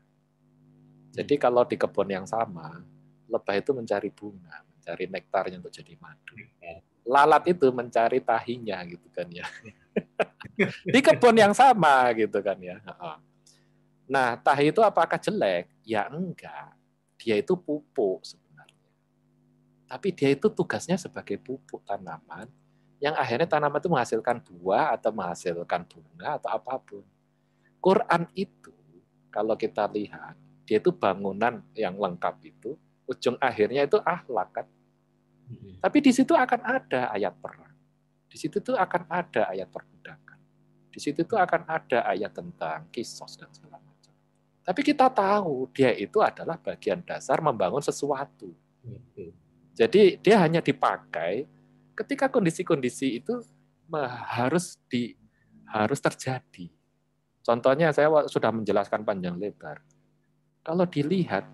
Jadi kalau di kebun yang sama, lebah itu mencari bunga, mencari nektarnya untuk jadi madu. Lalat itu mencari tahinya gitu kan ya. Di kebun yang sama gitu kan ya. Nah, tahi itu apakah jelek? Ya enggak. Dia itu pupuk sebenarnya. Tapi dia itu tugasnya sebagai pupuk tanaman yang akhirnya tanaman itu menghasilkan buah atau menghasilkan bunga atau apapun. Quran itu kalau kita lihat, dia itu bangunan yang lengkap itu, ujung akhirnya itu akhlak kan. Tapi di situ akan ada ayat perang. Di situ tuh akan ada ayat perbudakan. Di situ tuh akan ada ayat tentang kisos dan segala macam. Tapi kita tahu dia itu adalah bagian dasar membangun sesuatu. Jadi dia hanya dipakai ketika kondisi-kondisi itu harus terjadi. Contohnya saya sudah menjelaskan panjang lebar. Kalau dilihat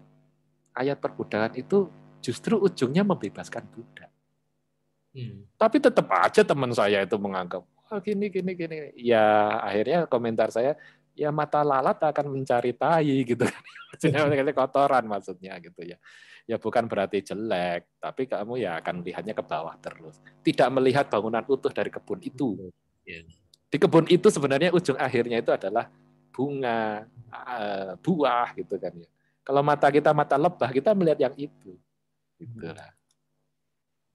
ayat perbudakan itu justru ujungnya membebaskan budak. Tapi tetap aja teman saya itu menganggap gini. Ya akhirnya komentar saya, ya mata lalat akan mencari tai gitu kan. Maksudnya kotoran maksudnya gitu ya. Ya bukan berarti jelek, tapi kamu ya akan melihatnya ke bawah terus. Tidak melihat bangunan utuh dari kebun itu. Di kebun itu sebenarnya ujung akhirnya itu adalah bunga, buah gitu kan ya. Kalau mata kita mata lebah, kita melihat yang itu. Itulah.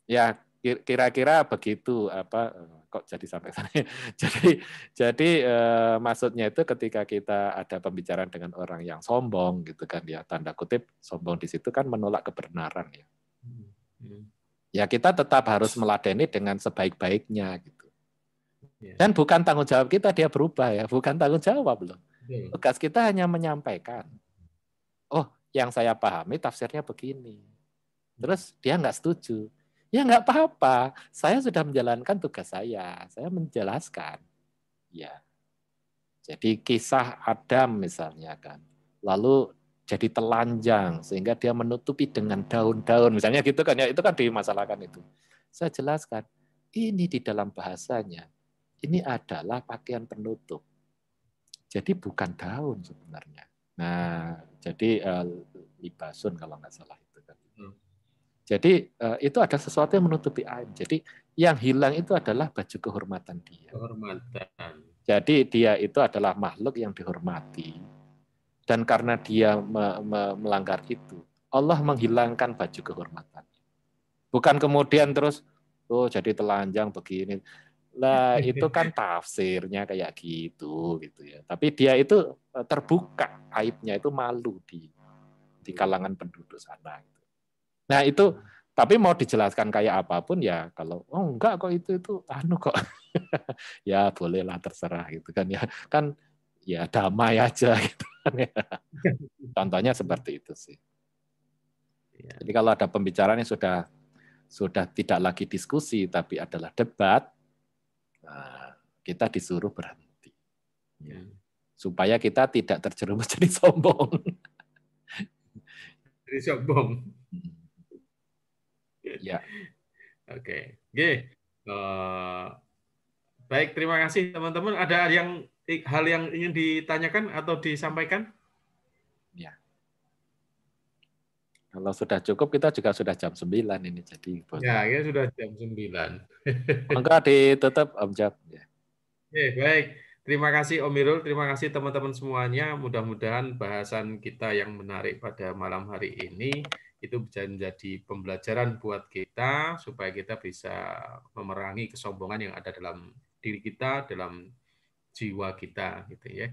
Ya kira-kira begitu apa kok jadi sampai sana. jadi maksudnya itu ketika kita ada pembicaraan dengan orang yang sombong gitu kan ya, tanda kutip sombong di situ kan menolak kebenaran ya. Ya kita tetap harus meladeni dengan sebaik-baiknya gitu. Dan bukan tanggung jawab kita dia berubah ya, bukan tanggung jawab loh. Tugas kita hanya menyampaikan. Oh, yang saya pahami tafsirnya begini. Terus dia nggak setuju. Ya nggak apa-apa, saya sudah menjalankan tugas saya menjelaskan. Ya, Jadi kisah Adam misalnya kan, lalu jadi telanjang sehingga dia menutupi dengan daun-daun misalnya gitu kan ya, itu kan dimasalahkan itu. Saya jelaskan, ini di dalam bahasanya ini adalah pakaian penutup. Jadi bukan daun sebenarnya. Nah, jadi libasun kalau nggak salah itu kan. Jadi itu ada sesuatu yang menutupi aib. Jadi yang hilang itu adalah baju kehormatan dia. Kehormatan. Jadi dia itu adalah makhluk yang dihormati. Dan karena dia melanggar itu, Allah menghilangkan baju kehormatan. Bukan kemudian terus, oh jadi telanjang begini. Lah itu kan tafsirnya kayak gitu ya. Tapi dia itu terbuka, aibnya itu malu di kalangan penduduk sana. Nah itu, tapi mau dijelaskan kayak apapun ya, kalau oh enggak kok itu anu kok, ya bolehlah terserah gitu kan ya, kan ya damai aja gitu kan ya. Contohnya seperti itu sih. Jadi kalau ada pembicaraan yang sudah tidak lagi diskusi tapi adalah debat, nah, kita disuruh berhenti, ya. Supaya kita tidak terjerumus jadi sombong. Jadi sombong. Ya. Oke. Baik, terima kasih teman-teman. Ada hal yang ingin ditanyakan atau disampaikan? Ya. Kalau sudah cukup, kita juga sudah jam 9 ini. Jadi ya sudah jam 9. Maka ditutup, Om Jab. Ya. Baik. Terima kasih Om Irul, terima kasih teman-teman semuanya. Mudah-mudahan bahasan kita yang menarik pada malam hari ini itu bisa menjadi pembelajaran buat kita supaya kita bisa memerangi kesombongan yang ada dalam diri kita, dalam jiwa kita gitu ya.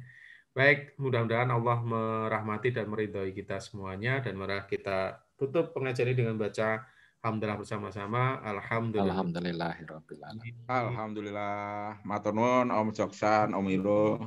Baik, mudah-mudahan Allah merahmati dan meridhoi kita semuanya dan mari kita tutup pengajian ini dengan baca Alhamdulillah bersama-sama. Alhamdulillahirabbil alamin. Alhamdulillah. Matur nuwun Om Joksan, Om Iro.